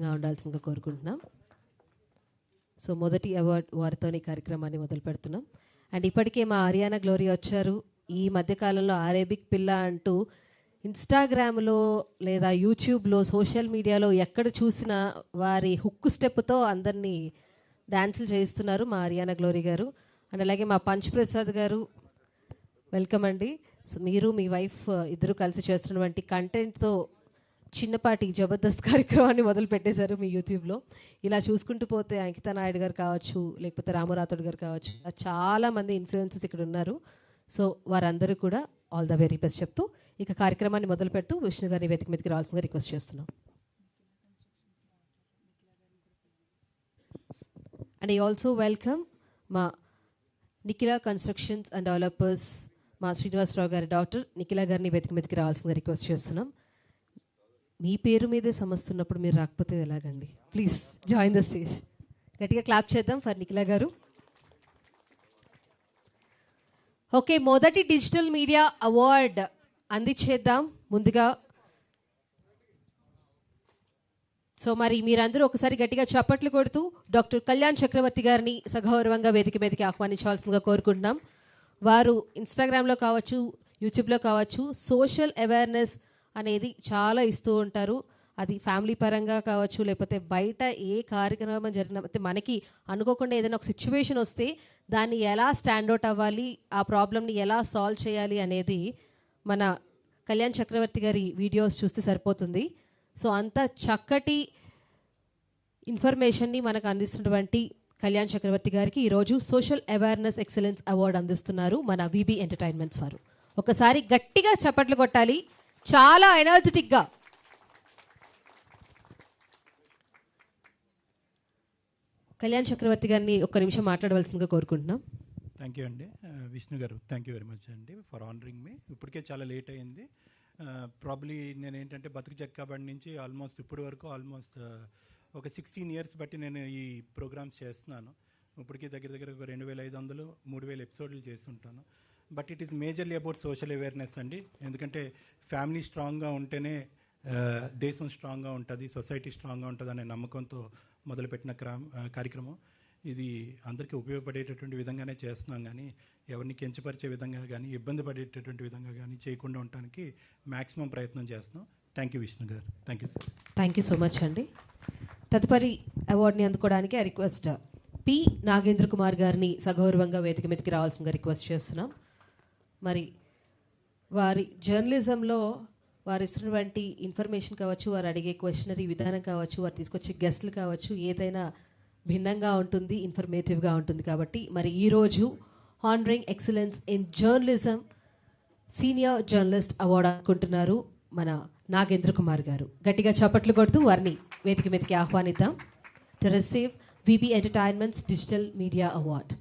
సిద్ధంగా ఉండాల్సిందిగా కోరుకుంటున్నాం. సో మొదటి అవార్డ్ వారితో ఈ కార్యక్రమాన్ని మొదలు పెడుతున్నాం. అండ్ ఇప్పటికే మా ఆరియానా గ్లోరీ వచ్చారు. ఈ మధ్యకాలంలో అరేబిక్ పిల్ల అంటూ ఇన్స్టాగ్రామ్లో లేదా యూట్యూబ్లో సోషల్ మీడియాలో ఎక్కడ చూసినా వారి హుక్కు స్టెప్తో అందరినీ డ్యాన్సులు చేయిస్తున్నారు మా ఆరియానా గ్లోరీ గారు. అండ్ అలాగే మా పంచ్ ప్రసాద్ గారు, వెల్కమ్ అండి. సో మీరు మీ వైఫ్ ఇద్దరు కలిసి చేస్తున్నటువంటి కంటెంట్తో చిన్నపాటి జబర్దస్త్ కార్యక్రమాన్ని మొదలు పెట్టేశారు మీ యూట్యూబ్లో. ఇలా చూసుకుంటూ పోతే అంకితా నాయుడు గారు కావచ్చు, లేకపోతే రామరాథోడ్ గారు కావచ్చు, చాలామంది ఇన్ఫ్లుయెన్సర్స్ ఇక్కడ ఉన్నారు. సో వారందరూ కూడా ఆల్ ద వెరీ బెస్ట్ చెప్తూ ఇక కార్యక్రమాన్ని మొదలు పెడుతూ విష్ణు గారిని వేదిక మీదకి రావాల్సిందిగా రిక్వెస్ట్ చేస్తున్నాం. అండ్ ఐ ఆల్సో వెల్కమ్ మా నిఖిల కన్స్ట్రక్షన్స్ అండ్ డెవలపర్స్ మా శ్రీనివాసరావు గారి డాక్టర్ నిఖిల గారిని వేదిక మీదకి రావాల్సిందిగా రిక్వెస్ట్ చేస్తున్నాం. మీ పేరు మీదే సమస్య ఉన్నప్పుడు మీరు రాకపోతే ఎలాగండి? Please join the stage. గట్టిగా క్లాప్ చేద్దాం ఫర్ నిఖిల గారు. ఓకే, మొదటి డిజిటల్ మీడియా అవార్డ్ అందించేద్దాం ముందుగా. సో మరి మీరందరూ ఒకసారి గట్టిగా చప్పట్లు కొడుతూ డాక్టర్ కళ్యాణ్ చక్రవర్తి గారిని సగౌరవంగా వేదిక మీదకి ఆహ్వానించవలసిందిగా కోరుకుంటున్నాం. వారు ఇన్స్టాగ్రామ్లో కావచ్చు, యూట్యూబ్లో కావచ్చు సోషల్ అవేర్నెస్ అనేది చాలా ఇస్తూ ఉంటారు. అది ఫ్యామిలీ పరంగా కావచ్చు, లేకపోతే బయట ఏ కార్యక్రమం జరిగిన మనకి అనుకోకుండా ఏదైనా ఒక సిచ్యువేషన్ వస్తే దాన్ని ఎలా స్టాండ్అవుట్ అవ్వాలి, ఆ ప్రాబ్లమ్ని ఎలా సాల్వ్ చేయాలి అనేది మన కళ్యాణ్ చక్రవర్తి గారి వీడియోస్ చూస్తే సరిపోతుంది. సో అంత చక్కటి ఇన్ఫర్మేషన్ని మనకు అందిస్తున్నటువంటి కళ్యాణ్ చక్రవర్తి గారికి ఈరోజు సోషల్ అవేర్నెస్ ఎక్సలెన్స్ అవార్డు అందిస్తున్నారు మన విబి ఎంటర్టైన్మెంట్స్ వారు. ఒకసారి గట్టిగా చప్పట్లు కొట్టాలి, చాలా ఎనర్జెటిక్గా. కళ్యాణ్ చక్రవర్తి గారిని ఒక్క నిమిషం మాట్లాడవలసిందిగా కోరుకుంటున్నాం. థ్యాంక్ యూ అండి. విష్ణు గారు, థ్యాంక్ యూ వెరీ మచ్ అండి ఫర్ ఆనరింగ్ మీ. ఇప్పటికే చాలా లేట్ అయింది. ప్రాబ్లీ నేను ఏంటంటే బతుకు చెక్కబడి నుంచి ఆల్మోస్ట్ ఇప్పటి వరకు ఆల్మోస్ట్ ఒక 16 years బట్టి నేను ఈ ప్రోగ్రామ్స్ చేస్తున్నాను. ఇప్పటికీ దగ్గర దగ్గర ఒక 2500 3000 ఎపిసోడ్లు చేస్తుంటాను. But it is majorly about social awareness అండి. ఎందుకంటే ఫ్యామిలీ స్ట్రాంగ్గా ఉంటేనే దేశం స్ట్రాంగ్గా ఉంటుంది, సొసైటీ స్ట్రాంగ్గా ఉంటుంది అనే నమ్మకంతో మొదలుపెట్టిన కార్యక్రమం ఇది. అందరికీ ఉపయోగపడేటటువంటి విధంగానే చేస్తున్నాం, కానీ ఎవరిని కించపరిచే విధంగా కానీ ఇబ్బంది పడేటటువంటి విధంగా కానీ చేయకుండా ఉండటానికి మ్యాక్సిమం ప్రయత్నం చేస్తున్నాం. థ్యాంక్ యూ విష్ణు గారు. Thank you sir. Thank you so much అండి. తదుపరి అవార్డుని అందుకోవడానికి ఆ రిక్వెస్ట్ పి నాగేంద్ర కుమార్ గారిని సగౌరవంగా వేదిక మీదకి రావాల్సిందిగా రిక్వెస్ట్ చేస్తున్నాం. మరి వారి జర్నలిజంలో వారు ఇస్తున్నటువంటి ఇన్ఫర్మేషన్ కావచ్చు, వారు అడిగే క్వశ్చనరీ విధానం కావచ్చు, వారు తీసుకొచ్చే గెస్ట్లు కావచ్చు, ఏదైనా భిన్నంగా ఉంటుంది, ఇన్ఫర్మేటివ్గా ఉంటుంది. కాబట్టి మరి ఈరోజు honouring excellence in journalism senior journalist award అనుకుంటున్నారు మన నాగేంద్ర కుమార్ గారు. గట్టిగా చప్పట్లు కొడుతూ వారిని వేదిక మీదకి ఆహ్వానిద్దాం to receive VB entertainments digital media award.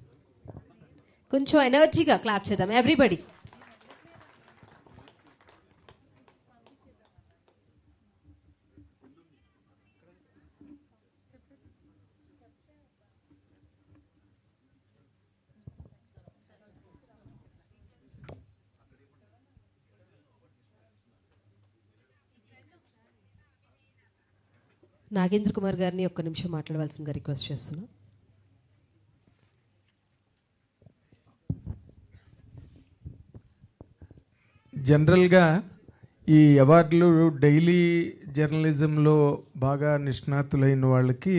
కొంచెం ఎనర్జీగా క్లాప్ చేద్దాం ఎవ్రీబడి. నాగేంద్ర కుమార్ గారిని ఒక్క నిమిషం మాట్లాడవలసిందిగా రిక్వెస్ట్ చేస్తున్నాం. జనరల్గా ఈ అవార్డులు డైలీ జర్నలిజంలో బాగా నిష్ణాతులైన వాళ్ళకి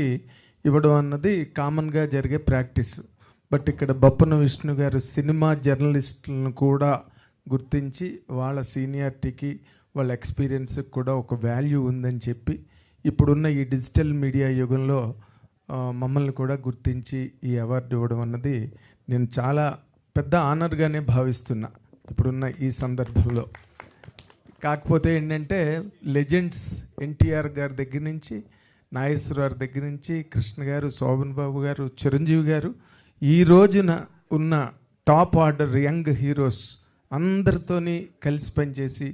ఇవ్వడం అన్నది కామన్గా జరిగే ప్రాక్టీస్. బట్ ఇక్కడ బొప్పన విష్ణు గారు సినిమా జర్నలిస్టులను కూడా గుర్తించి వాళ్ళ సీనియారిటీకి వాళ్ళ ఎక్స్పీరియన్స్కి కూడా ఒక వాల్యూ ఉందని చెప్పి ఇప్పుడున్న ఈ డిజిటల్ మీడియా యుగంలో మమ్మల్ని కూడా గుర్తించి ఈ అవార్డు ఇవ్వడం అన్నది నేను చాలా పెద్ద ఆనర్గానే భావిస్తున్నా ఇప్పుడున్న ఈ సందర్భంలో. కాకపోతే ఏంటంటే లెజెండ్స్ ఎన్టీఆర్ గారి దగ్గర నుంచి, నాగేశ్వరరావు దగ్గర నుంచి, కృష్ణ గారు, శోభన్ బాబు గారు, చిరంజీవి గారు, ఈ రోజున ఉన్న టాప్ ఆర్డర్ యంగ్ హీరోస్ అందరితోని కలిసి పనిచేసి,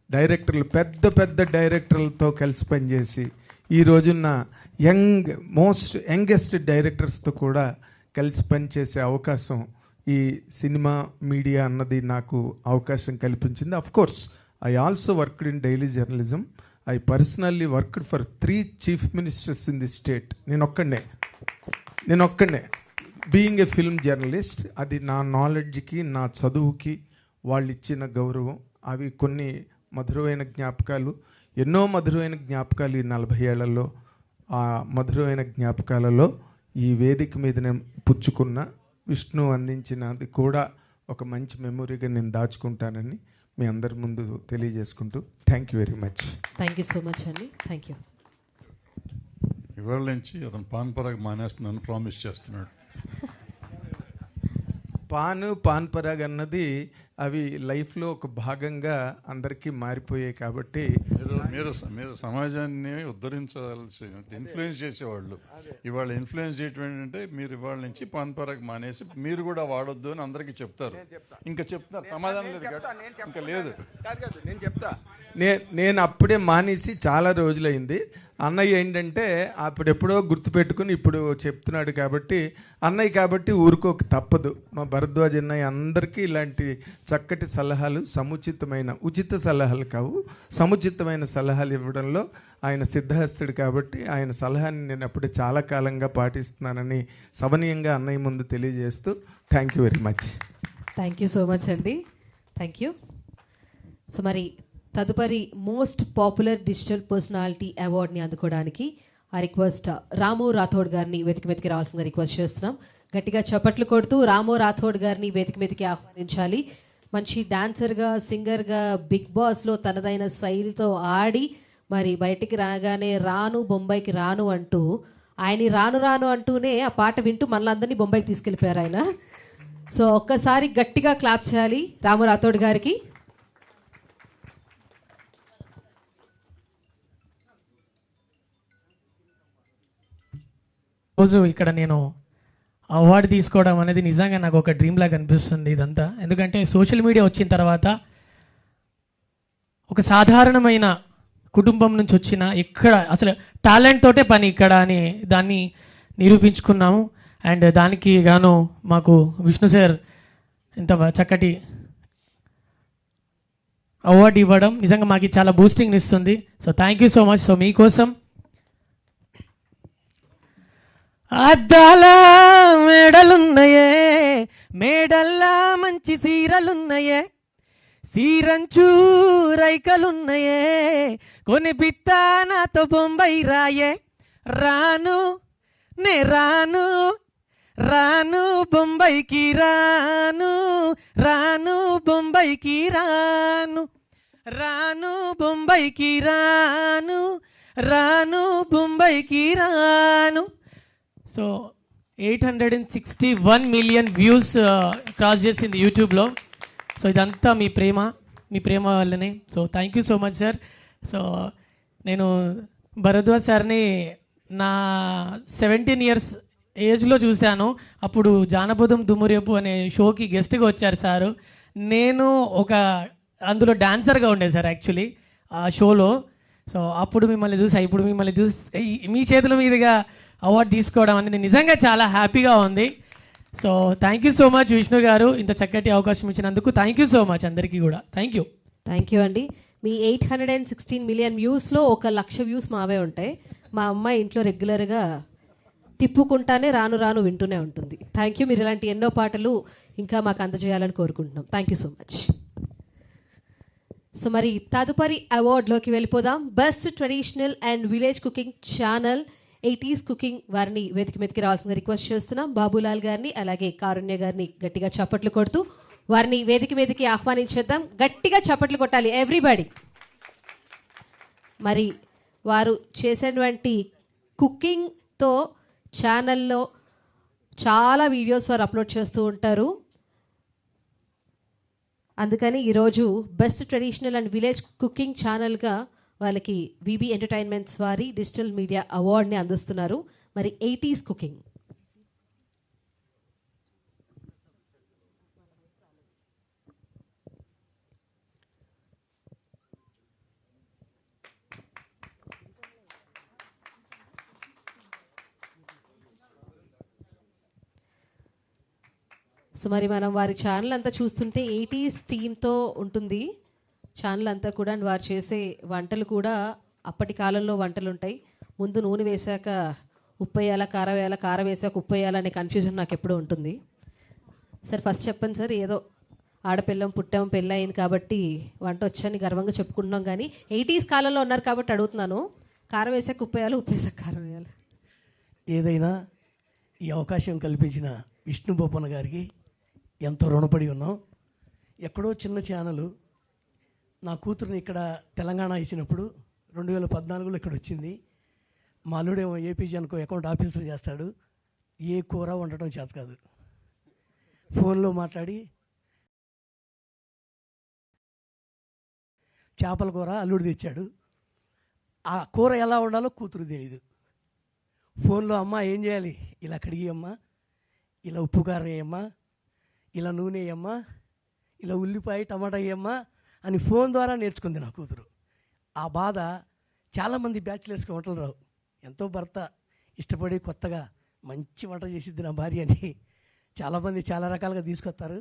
డైరెక్టర్లు పెద్ద పెద్ద డైరెక్టర్లతో కలిసి పనిచేసి, ఈ రోజున్న యంగెస్ట్ డైరెక్టర్స్తో కూడా కలిసి పనిచేసే అవకాశం ఈ సినిమా మీడియా అన్నది నాకు అవకాశం కల్పించింది. Of course I also worked in daily journalism. I personally worked for 3 chief ministers in the state. నేను ఒక్కడే బీయింగ్ ఏ ఫిల్మ్ జర్నలిస్ట్. అది నా నాలెడ్జ్కి, నా చదువుకి వాళ్ళు ఇచ్చిన గౌరవం. అవి కొన్ని మధురమైన జ్ఞాపకాలు, ఎన్నో మధురమైన జ్ఞాపకాలు ఈ 40 ఏళ్లలో. ఆ మధురమైన జ్ఞాపకాలలో ఈ వేదిక మీద నేను పుచ్చుకున్న విష్ణు అందించినది కూడా ఒక మంచి మెమొరీగా నేను దాచుకుంటానని మీ అందరి ముందు తెలియజేసుకుంటూ thank you very much. Thank you so much అండి. Thank you. ఇవాళ నుంచి అతను పాన్ పరాగ్ మానేస్తున్నాను ప్రామిస్ చేస్తున్నాడు. పాన్ పరాగ్ అన్నది అవి లైఫ్లో ఒక భాగంగా అందరికీ మారిపోయాయి. కాబట్టి మీరు సమాజాన్ని ఉద్ధరించాల్సి ఇన్ఫ్లుయెన్స్ చేసేవాళ్ళు. ఇవాళ ఇన్ఫ్లుయెన్స్ చేయటం ఏంటంటే మీరు ఇవాళ నుంచి పాన్ పరాగ్ మానేసి మీరు కూడా వాడొద్దు అని అందరికీ చెప్తారు. ఇంకా చెప్తారు, సమాధానం లేదు, ఇంకా లేదు. నేను చెప్తా. నేను అప్పుడే మానేసి చాలా రోజులైంది. అన్నయ్య ఏంటంటే అప్పుడెప్పుడో గుర్తుపెట్టుకుని ఇప్పుడు చెప్తున్నాడు కాబట్టి అన్నయ్య కాబట్టి ఊరుకోక తప్పదు. మా భరద్వాజ్ అన్నయ్య అందరికీ ఇలాంటి చక్కటి సలహాలు, ఉచిత సలహాలు కావు, సముచితమైన సలహాలు ఇవ్వడంలో ఆయన సిద్ధహస్తుడు కాబట్టి ఆయన సలహాని నేను అప్పుడే చాలా కాలంగా పాటిస్తున్నానని సవనీయంగా అన్నయ్య ముందు తెలియజేస్తూ thank you very much. Thank you so much అండి. Thank you. సో మరి తదుపరి మోస్ట్ పాపులర్ డిజిటల్ పర్సనాలిటీ అవార్డ్ని అందుకోవడానికి ఆ రిక్వెస్ట్ రాము రాథోడ్ గారిని వేదిక మీదకి రావాల్సిందిగా రిక్వెస్ట్ చేస్తున్నాం. గట్టిగా చప్పట్లు కొడుతూ రాము రాథోడ్ గారిని వేదిక మీదకి ఆహ్వానించాలి. మంచి డాన్సర్గా, సింగర్గా, బిగ్ బాస్లో తనదైన శైలితో ఆడి మరి బయటికి రాగానే రాను బొంబాయికి రాను అంటూ ఆయన రాను అంటూనే ఆ పాట వింటూ మనలందరినీ బొంబాయికి తీసుకెళ్ళిపోయారు ఆయన. సో ఒక్కసారి గట్టిగా క్లాప్ చేయాలి రాము రాథోడ్ గారికి. రోజు ఇక్కడ నేను అవార్డు తీసుకోవడం అనేది నిజంగా నాకు ఒక డ్రీమ్ లాగా అనిపిస్తుంది ఇదంతా. ఎందుకంటే సోషల్ మీడియా వచ్చిన తర్వాత ఒక సాధారణమైన కుటుంబం నుంచి వచ్చిన ఇక్కడ అసలు టాలెంట్ తోటే పని ఇక్కడ అని దాన్ని నిరూపించుకున్నాము. అండ్ దానికి గాను మాకు విష్ణు సార్ ఇంత చక్కటి అవార్డు ఇవ్వడం నిజంగా మాకు చాలా బూస్టింగ్ ఇస్తుంది. So thank you so much. So మీకోసం అద్దాల మేడలున్నాయే, మేడల్లా మంచి సీరలున్నాయే, సీరంచు రైకలున్నాయే, కొని పిత్తా నాతో బొంబాయి రాయే, రాను నే రాను రాను బొంబాయికి రాను, రాను బొంబాయికి రాను, రాను బొంబాయికి రాను, రాను బొంబాయికి రాను. సో 861 మిలియన్ వ్యూస్ క్రాస్ చేసింది యూట్యూబ్లో. సో ఇదంతా మీ ప్రేమ వల్లనే. So thank you so much sir. So నేను భరద్వాజ్ సార్ని నా 17 ఇయర్స్ ఏజ్లో చూశాను. అప్పుడు జానపదం దుమ్మురేపు అనే షోకి గెస్ట్గా వచ్చారు సారు. నేను అందులో డాన్సర్గా ఉండే సార్ యాక్చువల్లీ ఆ షోలో. సో అప్పుడు మిమ్మల్ని చూసి ఇప్పుడు మిమ్మల్ని చూసి మీ చేతుల మీదుగా అవార్డు తీసుకోవడం అనేది నిజంగా చాలా హ్యాపీగా ఉంది. So thank you so much Vishnu గారు, ఇంత చక్కటి అవకాశం ఇచ్చినందుకు థ్యాంక్ యూ సో మచ్ అందరికీ కూడా. థ్యాంక్ యూ అండి. మీ 816 మిలియన్ వ్యూస్లో 1,00,000 వ్యూస్ మావే ఉంటాయి. మా అమ్మాయి ఇంట్లో రెగ్యులర్గా తిప్పుకుంటానే రాను వింటూనే ఉంటుంది. Thank you. మీరు ఇలాంటి ఎన్నో పాటలు ఇంకా మాకు అందజేయాలని కోరుకుంటున్నాం. Thank you so much. So మరి తదుపరి అవార్డులోకి వెళ్ళిపోదాం. Best traditional and village cooking channel 80s cooking వారిని వేదిక మీదకి రావాల్సిందిగా రిక్వెస్ట్ చేస్తున్నాం. బాబులాల్ గారిని అలాగే కారుణ్య గారిని గట్టిగా చప్పట్లు కొడుతూ వారిని వేదిక మీదకి ఆహ్వానించేద్దాం. గట్టిగా చప్పట్లు కొట్టాలి ఎవ్రీబడి. మరి వారు చేసినటువంటి కుకింగ్తో ఛానల్లో చాలా వీడియోస్ వారు అప్లోడ్ చేస్తూ ఉంటారు. అందుకని ఈరోజు best traditional and village cooking ఛానల్గా వాళ్ళకి విబి ఎంటర్టైన్మెంట్స్ వారి డిజిటల్ మీడియా అవార్డ్ని అందిస్తున్నారు. మరి 80s కుకింగ్ సో మరి మనం వారి ఛానల్ అంతా చూస్తుంటే 80s థీమ్తో ఉంటుంది ఛానల్ అంతా కూడా. వారు చేసే వంటలు కూడా అప్పటి కాలంలో వంటలు ఉంటాయి, ముందు నూనె వేశాక ఉప్పు వేయాలా కారం వేయాలా, కారం వేసాక ఉప్పు వేయాలా అనే కన్ఫ్యూజన్ నాకు ఎప్పుడూ ఉంటుంది. సార్ ఫస్ట్ చెప్పండి సార్, ఏదో ఆడపిల్లం పుట్టాం పెళ్ళి అయింది కాబట్టి వంట వచ్చని గర్వంగా చెప్పుకుంటున్నాం, కానీ 80s కాలంలో ఉన్నారు కాబట్టి అడుగుతున్నాను, కారం వేసాక ఉప్పు వేయాలి, ఉప్పు వేసాక కారం వేయాలి? ఏదైనా ఈ అవకాశం కల్పించిన విష్ణు బొప్పన్న గారికి ఎంతో రుణపడి ఉన్నాం. ఎక్కడో చిన్న ఛానల్ నా కూతురుని ఇక్కడ తెలంగాణ ఇచ్చినప్పుడు 2014లో ఇక్కడ వచ్చింది. మా అల్లుడేమో ఏపీ జన్కో అకౌంట్ ఆఫీసర్ చేస్తాడు, ఏ కూర వండటం చేత కాదు. ఫోన్లో మాట్లాడి చేపల కూర అల్లుడు తెచ్చాడు, ఆ కూర ఎలా వండాలో కూతురు తెలియదు. ఫోన్లో అమ్మ ఏం చేయాలి, ఇలా కడిగి అమ్మా, ఇలా ఉప్పు కారం వేయమ్మా, ఇలా నూనె వేయమ్మా, ఇలా ఉల్లిపాయ టమాటా వేయమ్మా అని ఫోన్ ద్వారా నేర్చుకుంది నా కూతురు. ఆ బాధ చాలామంది బ్యాచిలర్స్కి వంటలు రావు. ఎంతో భర్త ఇష్టపడి కొత్తగా మంచి వంట చేసిద్ది నా భార్య అని చాలామంది చాలా రకాలుగా తీసుకొస్తారు.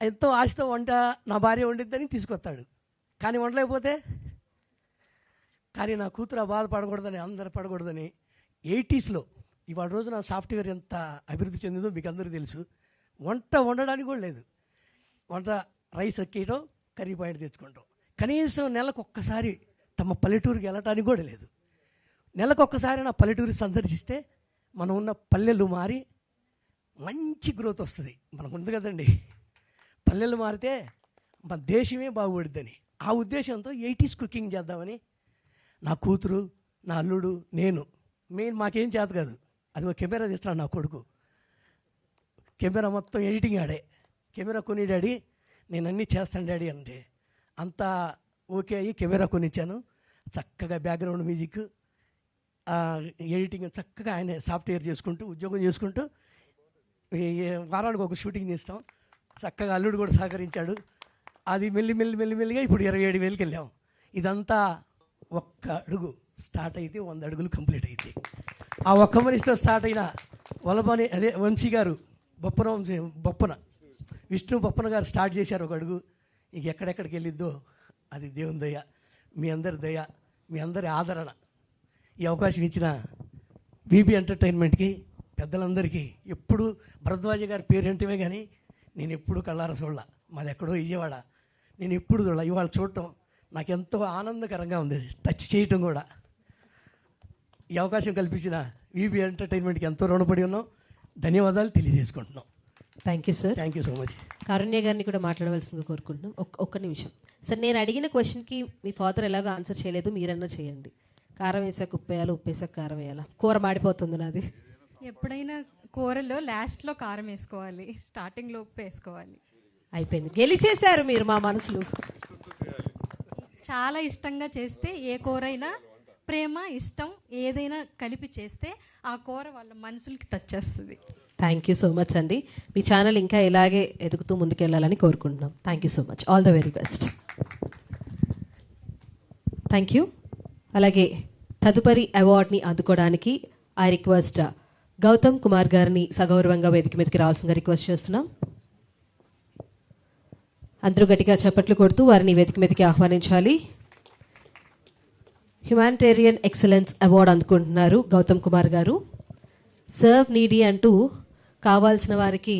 ఎంతో ఆశతో వంట నా భార్య వండిద్దని తీసుకొస్తాడు, కానీ వండలేకపోతే. కానీ నా కూతురు ఆ బాధ పడకూడదని, అందరు పడకూడదని 80sలో ఇవాళ రోజున సాఫ్ట్వేర్ ఎంత అభివృద్ధి చెందిందో మీకు అందరికీ తెలుసు. వంట వండడానికి కూడా లేదు, వంట రైస్ ఎక్కేయటం, కర్రీ పాయింట్ తెచ్చుకుంటాం. కనీసం నెలకు ఒక్కసారి తమ పల్లెటూరుకి వెళ్ళటానికి కూడా లేదు. నెలకు ఒక్కసారి నా పల్లెటూరు సందర్శిస్తే మనం ఉన్న పల్లెలు మారి మంచి గ్రోత్ వస్తుంది. మనకు ఉంది కదండి, పల్లెలు మారితే మన దేశమే బాగుపడుద్దని ఆ ఉద్దేశంతో 80s కుకింగ్ చేద్దామని నా కూతురు, నా అల్లుడు, నేను మెయిన్ మాకేం చేత కాదు. అది ఒక కెమెరా తీస్తున్నాడు నా కొడుకు, కెమెరా మొత్తం ఎడిటింగ్ ఆడే. కెమెరా కొని డాడీ నేను అన్నీ చేస్తాను డాడీ అంటే అంతా ఓకే అయ్యి కెమెరా కొనిచ్చాను. చక్కగా బ్యాక్గ్రౌండ్ మ్యూజిక్, ఎడిటింగ్ చక్కగా ఆయన సాఫ్ట్వేర్ చేసుకుంటూ ఉద్యోగం చేసుకుంటూ వారానికి ఒక షూటింగ్ తీస్తాం. చక్కగా అల్లుడు కూడా సహకరించాడు. అది మెల్లిమెల్లిగా ఇప్పుడు 27,000కి వెళ్ళాం. ఇదంతా ఒక్క అడుగు స్టార్ట్ అయితే 100 అడుగులు కంప్లీట్ అయింది. ఆ ఒక్క మనిషితో స్టార్ట్ అయిన వల్లభాని అదే వంశీ గారు బొప్పన విష్ణు బొప్పన గారు స్టార్ట్ చేశారు ఒక అడుగు. ఇంక ఎక్కడెక్కడికి వెళ్ళిద్దో అది దేవుని దయ, మీ అందరి దయ, మీ అందరి ఆదరణ. ఈ అవకాశం ఇచ్చిన బీబీ ఎంటర్టైన్మెంట్కి, పెద్దలందరికీ, ఎప్పుడు భరద్వాజ గారి పేరేంటివే కానీ నేను ఎప్పుడు కళ్ళారా చూడాల. మాది ఎక్కడో విజయవాడ, నేను ఎప్పుడు చూడాల. ఇవాళ చూడటం నాకు ఎంతో ఆనందకరంగా ఉంది, టచ్ చేయటం కూడా. ఈ అవకాశం కల్పించిన బీబీ ఎంటర్టైన్మెంట్కి ఎంతో రుణపడి ఉన్నాం. ధన్యవాదాలు తెలియజేసుకుంటున్నాం. Thank you sir. Thank you so much. Karunya గారిని కూడా మాట్లాడవలసిందిగా కోరుకుంటున్నాం. ఒక్క నిమిషం సార్, నేను అడిగిన క్వశ్చన్కి మీ ఫాదర్ ఎలాగో ఆన్సర్ చేయలేదు, మీరన్నా చేయండి. కారం వేసాక ఉప్పు వేయాలి, ఉప్పు వేసాక కారం వేయాలా? కూర మాడిపోతుంది నాది. ఎప్పుడైనా కూరలో లాస్ట్లో కారం వేసుకోవాలి, స్టార్టింగ్లో ఉప్పు వేసుకోవాలి. అయిపోయింది, గెలిచేశారు మీరు మా మనసులు. చాలా ఇష్టంగా చేస్తే ఏ కూర అయినా ప్రేమ ఇష్టం ఏదైనా కలిపి చేస్తే ఆ కూర వాళ్ళ మనసులకి టచ్ చేస్తుంది. థ్యాంక్ యూ సో మచ్ అండి. మీ ఛానల్ ఇంకా ఇలాగే ఎదుగుతూ ముందుకెళ్ళాలని కోరుకుంటున్నాం. Thank you so much. All the very best. Thank you. అలాగే తదుపరి అవార్డ్ని అందుకోవడానికి ఐ రిక్వెస్ట్ గౌతమ్ కుమార్ గారిని సగౌరవంగా వేదిక మీదకి రావాల్సిందిగా రిక్వెస్ట్ చేస్తున్నాం. అందరూ గట్టిగా చప్పట్లు కొడుతూ వారిని వేదిక మీదకి ఆహ్వానించాలి. హ్యుమానిటేరియన్ ఎక్సలెన్స్ అవార్డు అందుకుంటున్నారు గౌతమ్ కుమార్ గారు. సర్వ్ నీడీ అంటూ కావాల్సిన వారికి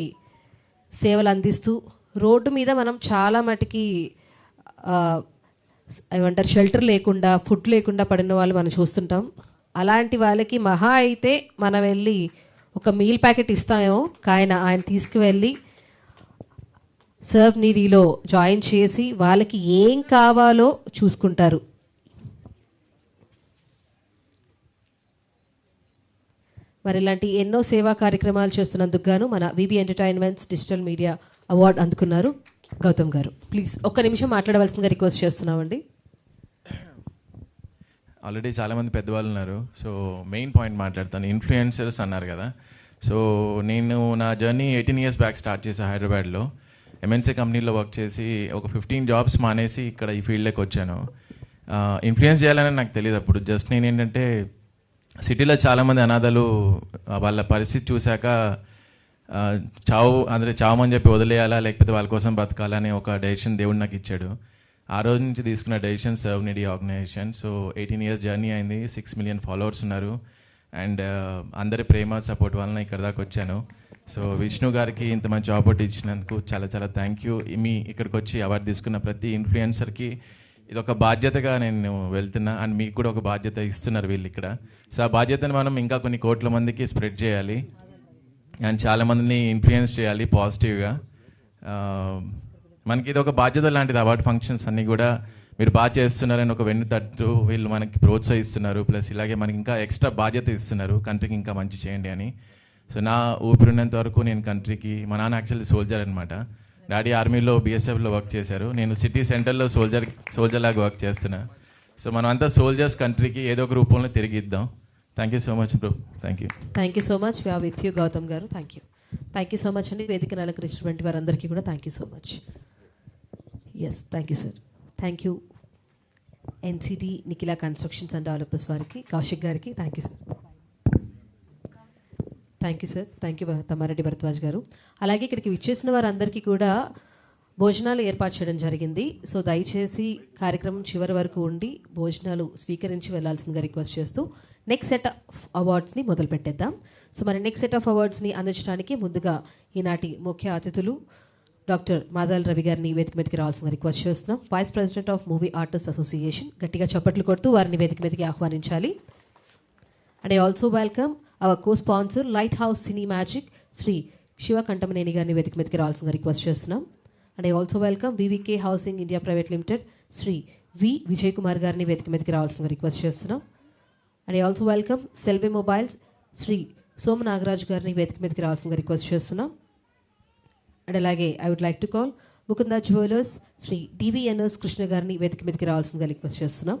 సేవలు అందిస్తూ రోడ్డు మీద మనం చాలా మటుకి ఏమంటారు షెల్టర్ లేకుండా, ఫుడ్ లేకుండా పడిన వాళ్ళు మనం చూస్తుంటాం. అలాంటి వాళ్ళకి మహా అయితే మనం వెళ్ళి ఒక మీల్ ప్యాకెట్ ఇస్తామేమో, కానీ ఆయన తీసుకువెళ్ళి సర్వ్ నీడీలో జాయిన్ చేసి వాళ్ళకి ఏం కావాలో చూసుకుంటారు. మరి ఇలాంటి ఎన్నో సేవా కార్యక్రమాలు చేస్తున్నందుకు గాను మన VB entertainments digital media award అందుకున్నారు గౌతమ్ గారు. ప్లీజ్ ఒక్క నిమిషం మాట్లాడవలసిందిగా రిక్వెస్ట్ చేస్తున్నామండి. ఆల్రెడీ చాలామంది పెద్దవాళ్ళు ఉన్నారు, సో మెయిన్ పాయింట్ మాట్లాడతాను. ఇన్ఫ్లుయెన్సర్స్ అన్నారు కదా, సో నేను నా జర్నీ 18 years బ్యాక్ స్టార్ట్ చేశాను హైదరాబాద్లో. ఎంఎన్సీ కంపెనీలో వర్క్ చేసి ఒక 15 jobs మానేసి ఇక్కడ ఈ ఫీల్డ్లోకి వచ్చాను. ఇన్ఫ్లుయెన్స్ చేయాలని నాకు తెలియదు అప్పుడు. జస్ట్ నేను ఏంటంటే సిటీలో చాలామంది అనాథలు వాళ్ళ పరిస్థితి చూశాక చావమని చెప్పి వదిలేయాలా లేకపోతే వాళ్ళ కోసం బతకాలని ఒక డెసిషన్ దేవుడు నాకు ఇచ్చాడు. ఆ రోజు నుంచి తీసుకున్న decision serve needy organization. So 18 years journey అయింది, 6 million ఫాలోవర్స్ ఉన్నారు, అండ్ అందరి ప్రేమ సపోర్ట్ వలన ఇక్కడ దాకా వచ్చాను. సో విష్ణు గారికి ఇంత మంచి ఆపర్చునిటీ ఇచ్చినందుకు చాలా చాలా థ్యాంక్ యూ. మీ ఇక్కడికి వచ్చి అవార్డు తీసుకున్న ప్రతి ఇన్ఫ్లుయెన్సర్కి ఇది ఒక బాధ్యతగా నేను వెళ్తున్నా, అండ్ మీకు కూడా ఒక బాధ్యత ఇస్తున్నారు వీళ్ళు ఇక్కడ. సో ఆ బాధ్యతను మనం ఇంకా కొన్ని కోట్ల మందికి స్ప్రెడ్ చేయాలి అండ్ చాలామందిని ఇన్ఫ్లుయెన్స్ చేయాలి పాజిటివ్గా. మనకి ఇది ఒక బాధ్యత లాంటిది. అవార్డు ఫంక్షన్స్ అన్నీ కూడా మీరు బాగా చేస్తున్నారని ఒక వెన్ను తట్టు వీళ్ళు మనకి ప్రోత్సహిస్తున్నారు, ప్లస్ ఇలాగే మనకి ఇంకా ఎక్స్ట్రా బాధ్యత ఇస్తున్నారు, కంట్రీకి ఇంకా మంచి చేయండి అని. సో నా ఊపిరినంత వరకు నేను కంట్రీకి, మా నాన్న యాక్చువల్లీ సోల్జర్ అనమాట, డాడీ ఆర్మీలో BSFలో వర్క్ చేశారు, నేను సిటీ సెంటర్లో సోల్జర్ లాగా వర్క్ చేస్తున్నా. సో మనం అంతా సోల్జర్స్ కంట్రీకి ఏదో ఒక రూపంలో తిరిగి ఇద్దాం. Thank you so much bro. Thank you. Thank you so much. We are with you Gautam గారు. థ్యాంక్ యూ సో మచ్ అండి. వేదికను అలంకరించినటువంటి వారందరికీ కూడా thank you so much. Yes, thank you sir. Thank you NCT Nikhila constructions and developers వారికి, కౌశిక్ గారికి thank you sir. Thank you sir. Thank you Tammareddy Bharadwaj garu. అలాగే ఇక్కడికి విచ్చేసిన వారందరికీ కూడా భోజనాలు ఏర్పాటు చేయడం జరిగింది. సో దయచేసి కార్యక్రమం చివరి వరకు ఉండి భోజనాలు స్వీకరించి వెళ్లాల్సిందిగా రిక్వెస్ట్ చేస్తూ నెక్స్ట్ సెట్ ఆఫ్ అవార్డ్స్ని మొదలు పెట్టేద్దాం. సో మరి నెక్స్ట్ సెట్ ఆఫ్ అవార్డ్స్ని అందించడానికి ముందుగా ఈనాటి ముఖ్య అతిథులు డాక్టర్ మాదాల్ రవి గారిని వేదిక మీదకి రావాల్సిన రిక్వెస్ట్ చేస్తున్నాం. Vice president of movie artist association. గట్టిగా చప్పట్లు కొడుతూ వారిని వేదిక మీదకి ఆహ్వానించాలి. And I also welcome our co sponsor light house cine magic Shri Siva Kanthamaneni గారిని వేదిక మీదకి రావాల్సిన రిక్వెస్ట్ చేస్తున్నాం. And I also welcome VVK housing India private limited Shri V Vijay Kumar గారిని వేదిక మీదకి రావాల్సిన రిక్వెస్ట్ చేస్తున్నాం. And I also welcome Selvi mobiles Shri Soma Nagaraj గారిని వేదిక మీదకి రావాల్సిన రిక్వెస్ట్ చేస్తున్నాం. అండ్ అలాగే I would like to call Mukunda jewellers Shri DVNS Krishna గారిని వేదిక మీదకి రావాల్సిందిగా రిక్వెస్ట్ చేస్తున్నాం.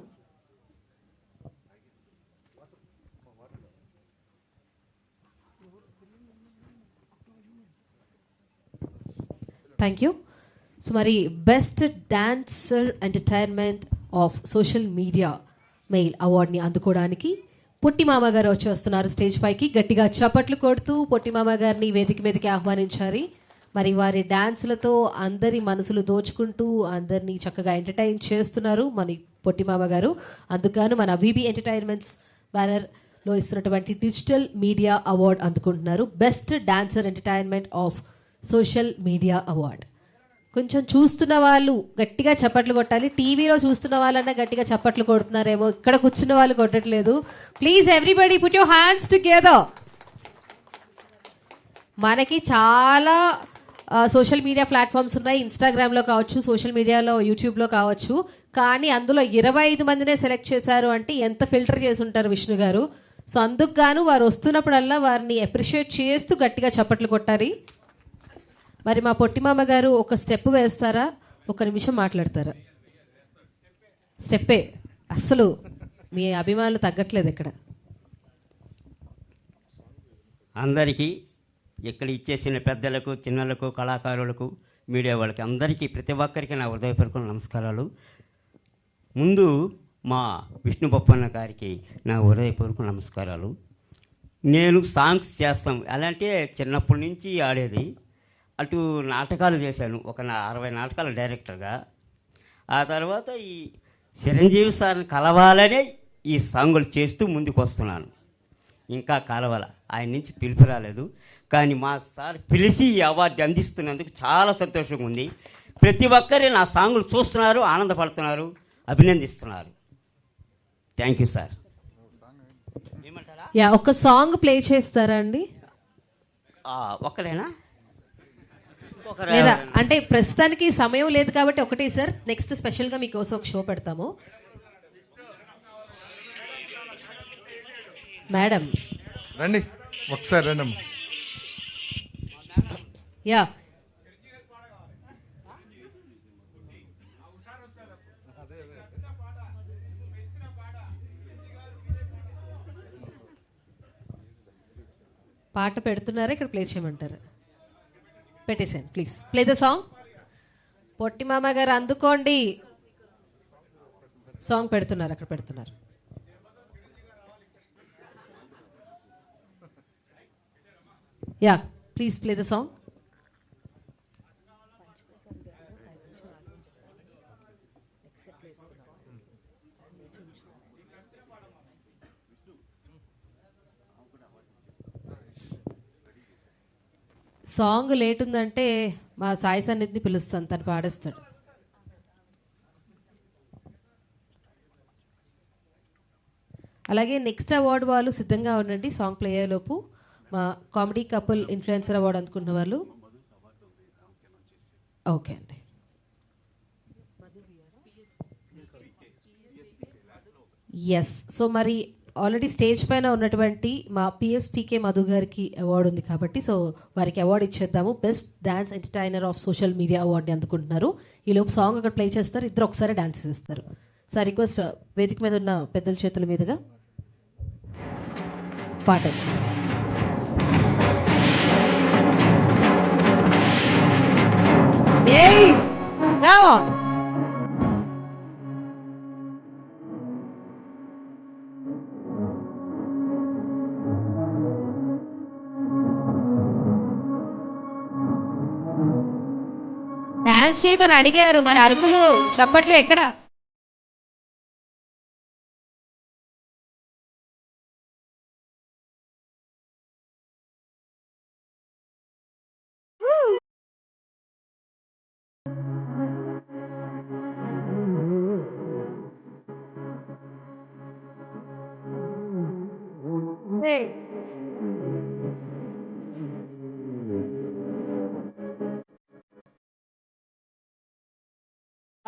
Thank you. సో మరి best dancer entertainment of social media male అవార్డ్ని అందుకోవడానికి పొట్టి మామ గారు వచ్చేస్తున్నారు స్టేజ్ పైకి. గట్టిగా చప్పట్లు కొడుతూ పొట్టి మామ గారిని వేదిక మీదకి ఆహ్వానించారు. మరి వారి డాన్సులతో అందరి మనసులు దోచుకుంటూ అందరినీ చక్కగా ఎంటర్టైన్ చేస్తున్నారు మన పొట్టి మామ గారు. అందుకని మన VB ఎంటర్టైన్మెంట్స్ బ్యానర్లో ఇస్తున్నటువంటి డిజిటల్ మీడియా అవార్డ్ అందుకుంటున్నారు. Best dancer entertainment of social media award. కొంచెం చూస్తున్న వాళ్ళు గట్టిగా చప్పట్లు కొట్టాలి. టీవీలో చూస్తున్న వాళ్ళన్నా గట్టిగా చప్పట్లు కొడుతున్నారేమో, ఇక్కడ కూర్చున్న వాళ్ళు కొట్టట్లేదు. Please everybody put your hands together. మనకి చాలా సోషల్ మీడియా ప్లాట్ఫామ్స్ ఉన్నాయి. ఇన్స్టాగ్రామ్లో కావచ్చు, సోషల్ మీడియాలో యూట్యూబ్లో కావచ్చు. కానీ అందులో 25 మందినే సెలెక్ట్ చేశారు అంటే ఎంత ఫిల్టర్ చేసి ఉంటారు విష్ణు గారు. సో అందుకు గాను వారు వస్తున్నప్పుడల్లా వారిని అప్రిషియేట్ చేస్తూ గట్టిగా చప్పట్లు కొట్టాలి. మరి మా పొట్టిమామ గారు ఒక స్టెప్ వేస్తారా, ఒక నిమిషం మాట్లాడతారా? స్టెప్పే, అస్సలు మీ అభిమానులు తగ్గట్లేదు ఇక్కడ. అందరికీ ఇక్కడ ఇచ్చేసిన పెద్దలకు, చిన్నలకు, కళాకారులకు, మీడియా వాళ్ళకి అందరికీ ప్రతి ఒక్కరికి నా హృదయపూర్వక నమస్కారాలు. ముందు మా విష్ణు బొప్పన్న గారికి నా హృదయపూర్వక నమస్కారాలు. నేను సాంగ్స్ చేస్తాం ఎలా అంటే చిన్నప్పటి నుంచి ఆడేది. అటు నాటకాలు చేశాను, ఒక 60 నాటకాల డైరెక్టర్గా. ఆ తర్వాత ఈ చిరంజీవి సార్ని కలవాలనే ఈ సాంగులు చేస్తూ ముందుకు వస్తున్నాను. ఇంకా కలవాల, ఆయన నుంచి పిలుపు రాలేదు. కానీ మా సార్ పిలిచి ఈ అవార్డు అందిస్తున్నందుకు చాలా సంతోషంగా ఉంది. ప్రతి ఒక్కరి నా సాంగులు చూస్తున్నారు, ఆనందపడుతున్నారు, అభినందిస్తున్నారు. Thank you sir. ఏమంటారా? యా, ఒక సాంగ్ ప్లే చేస్తారా అండి? ఒక్కడేనా? లేదా అంటే ప్రస్తుతానికి సమయం లేదు కాబట్టి ఒకటే సార్. నెక్స్ట్ స్పెషల్గా మీకోసం ఒక షో పెడతాము. మేడం రండి, ఒకసారి రండి. యా, పాట పెడుతున్నారా, ఇక్కడ ప్లే చేయమంటారా? పెట్టేసాను, ప్లీజ్ ప్లే ద సాంగ్. పొట్టి మామ గారు అందుకోండి, సాంగ్ పెడుతున్నారు, అక్కడ పెడుతున్నారు. Yeah, please play the song. Song late ఉందంటే మా సాయి సన్నిధిని పిలుస్తాను, తను పాడేస్తాడు. అలాగే నెక్స్ట్ అవార్డు వాళ్ళు సిద్ధంగా ఉండండి. సాంగ్ ప్లే అయ్యేలోపు మా కామెడీ కపుల్ ఇన్ఫ్లుయెన్సర్ అవార్డు అందుకున్న వాళ్ళు. ఓకే అండి. ఎస్. సో మరి ఆల్రెడీ స్టేజ్ పైన ఉన్నటువంటి మా పిఎస్పీకే మధు గారికి అవార్డు ఉంది కాబట్టి సో వారికి అవార్డు ఇచ్చేద్దాము. Best dance entertainer of social media అవార్డుని అందుకుంటున్నారు. ఈలోపు సాంగ్ అక్కడ ప్లే చేస్తారు, ఇద్దరు ఒకసారి డాన్స్ చేస్తారు. సో ఆ రిక్వెస్ట్ వేదిక మీద ఉన్న పెద్దల చేతుల మీదుగా పాట వచ్చేస్తారు. డాన్స్ చేయమని అడిగారు, మరి అరుపులు చప్పట్లు ఎక్కడ?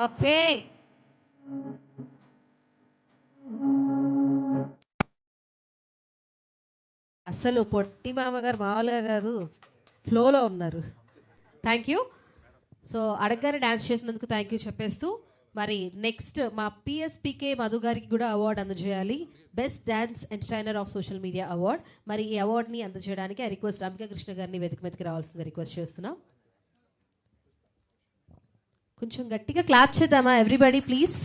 ఓకే. అసలు పొట్టి మామగారు మామూలుగా కాదు, ఫ్లోలో ఉన్నారు. Thank you. సో అడగగానే డాన్స్ చేసినందుకు థ్యాంక్ యూ చెప్పేస్తూ మరి నెక్స్ట్ మా పిఎస్పీకే మధు గారికి కూడా అవార్డు అందజేయాలి. Best dance entertainer of social media award. మరి ఈ అవార్డుని అందజేయడానికి ఆ రిక్వెస్ట్ రామికా కృష్ణ గారిని వేదిక మీదకి రావాల్సింది రిక్వెస్ట్ చేస్తున్నాం. కొంచెం గట్టిగా క్లాప్ చేద్దామా ఎవ్రీబడి ప్లీజ్.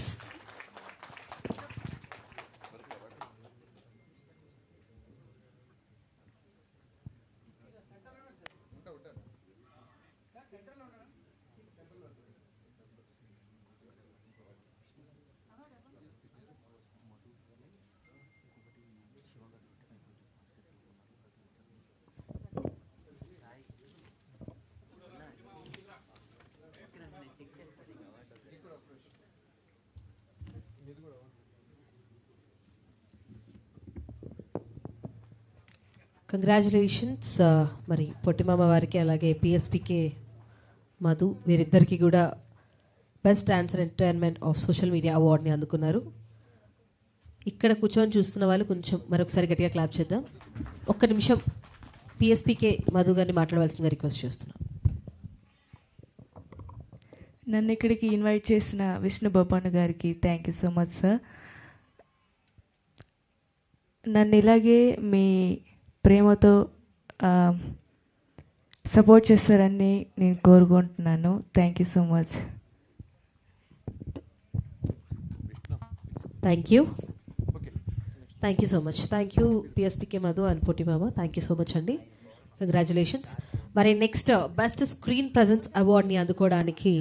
కంగ్రాచులేషన్స్ మరి పొట్టిమామ వారికి అలాగే పిఎస్పీకే మధు వీరిద్దరికి కూడా best dancer entertainment of social media అవార్డుని అందుకున్నారు. ఇక్కడ కూర్చొని చూస్తున్న వాళ్ళు కొంచెం మరొకసారి గట్టిగా క్లాప్ చేద్దాం. ఒక్క నిమిషం పిఎస్పీకే మధు గారిని మాట్లాడవలసిందిగా రిక్వెస్ట్ చేస్తున్నాం. నన్ను ఇక్కడికి ఇన్వైట్ చేసిన విష్ణు బొబ్బన్న గారికి thank you so much sir. నన్ను ఇలాగే మీ ప్రేమతో సపోర్ట్ చేస్తారని నేను కోరుకుంటున్నాను. Thank you so much. Thank you. Thank you so much. Thank you PSPK Madhu and Potti Mama. Thank you so much అండి. కంగ్రాచులేషన్స్. మరి నెక్స్ట్ బెస్ట్ స్క్రీన్ ప్రజెన్స్ అవార్డ్ని అందుకోవడానికి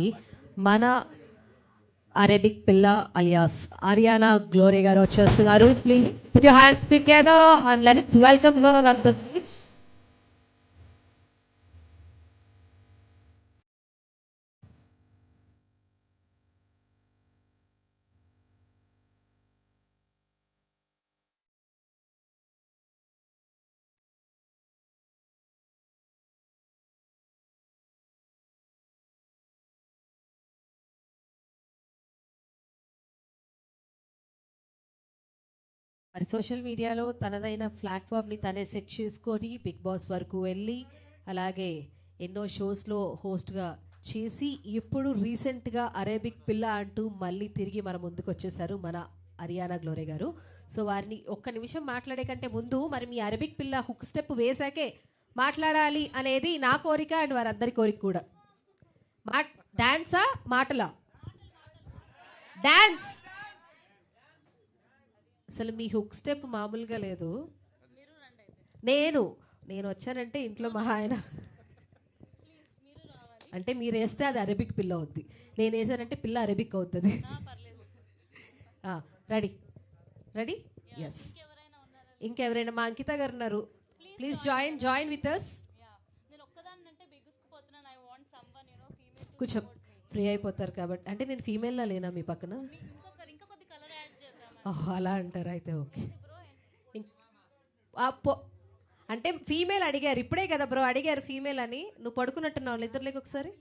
మన అరేబిక్ పిల్ల అలియాస్ ఆరియానా గ్లోరీ గారు వచ్చేస్తున్నారు. Please put your hands together and let's welcome her on the stage. మరి social మీడియాలో తనదైన ప్లాట్ఫామ్ని తనే సెట్ చేసుకొని బిగ్ బాస్ వరకు వెళ్ళి అలాగే ఎన్నో షోస్లో హోస్ట్గా చేసి ఇప్పుడు రీసెంట్గా అరేబిక్ పిల్ల అంటూ మళ్ళీ తిరిగి మన ముందుకు వచ్చేసారు మన అరియానా గ్లోరీ గారు. సో వారిని ఒక్క నిమిషం మాట్లాడే కంటే ముందు మరి మీ అరేబిక్ పిల్ల హుక్ స్టెప్ వేసాకే మాట్లాడాలి అనేది నా కోరిక అండ్ వారందరి కోరిక కూడా. డాన్సా మాటలా? డాన్స్. అసలు మీ హుక్ స్టెప్ మామూలుగా లేదు. నేను వచ్చానంటే ఇంట్లో మా ఆయన అంటే మీరు వేస్తే అది అరేబిక్ పిల్ల అవుద్ది, నేను వేసానంటే పిల్ల అరేబిక్ అవుతుంది. Ready ready? ఎస్. ఇంకెవరైనా మా అంకిత గారు ఉన్నారు, ప్లీజ్ జాయిన్ విత్ అస్. కొంచెం ఫ్రీ అయిపోతారు కాబట్టి. అంటే నేను ఫీమేల్లా లేనా మీ పక్కన? ఓహ్, అలా అంటారు అయితే ఓకే. అంటే ఫీమేల్ అడిగారు ఇప్పుడే కదా బ్రో, అడిగారు ఫీమేల్ అని. నువ్వు పడుకున్నట్టున్నావు ఇద్దరు లేక ఒకసారి.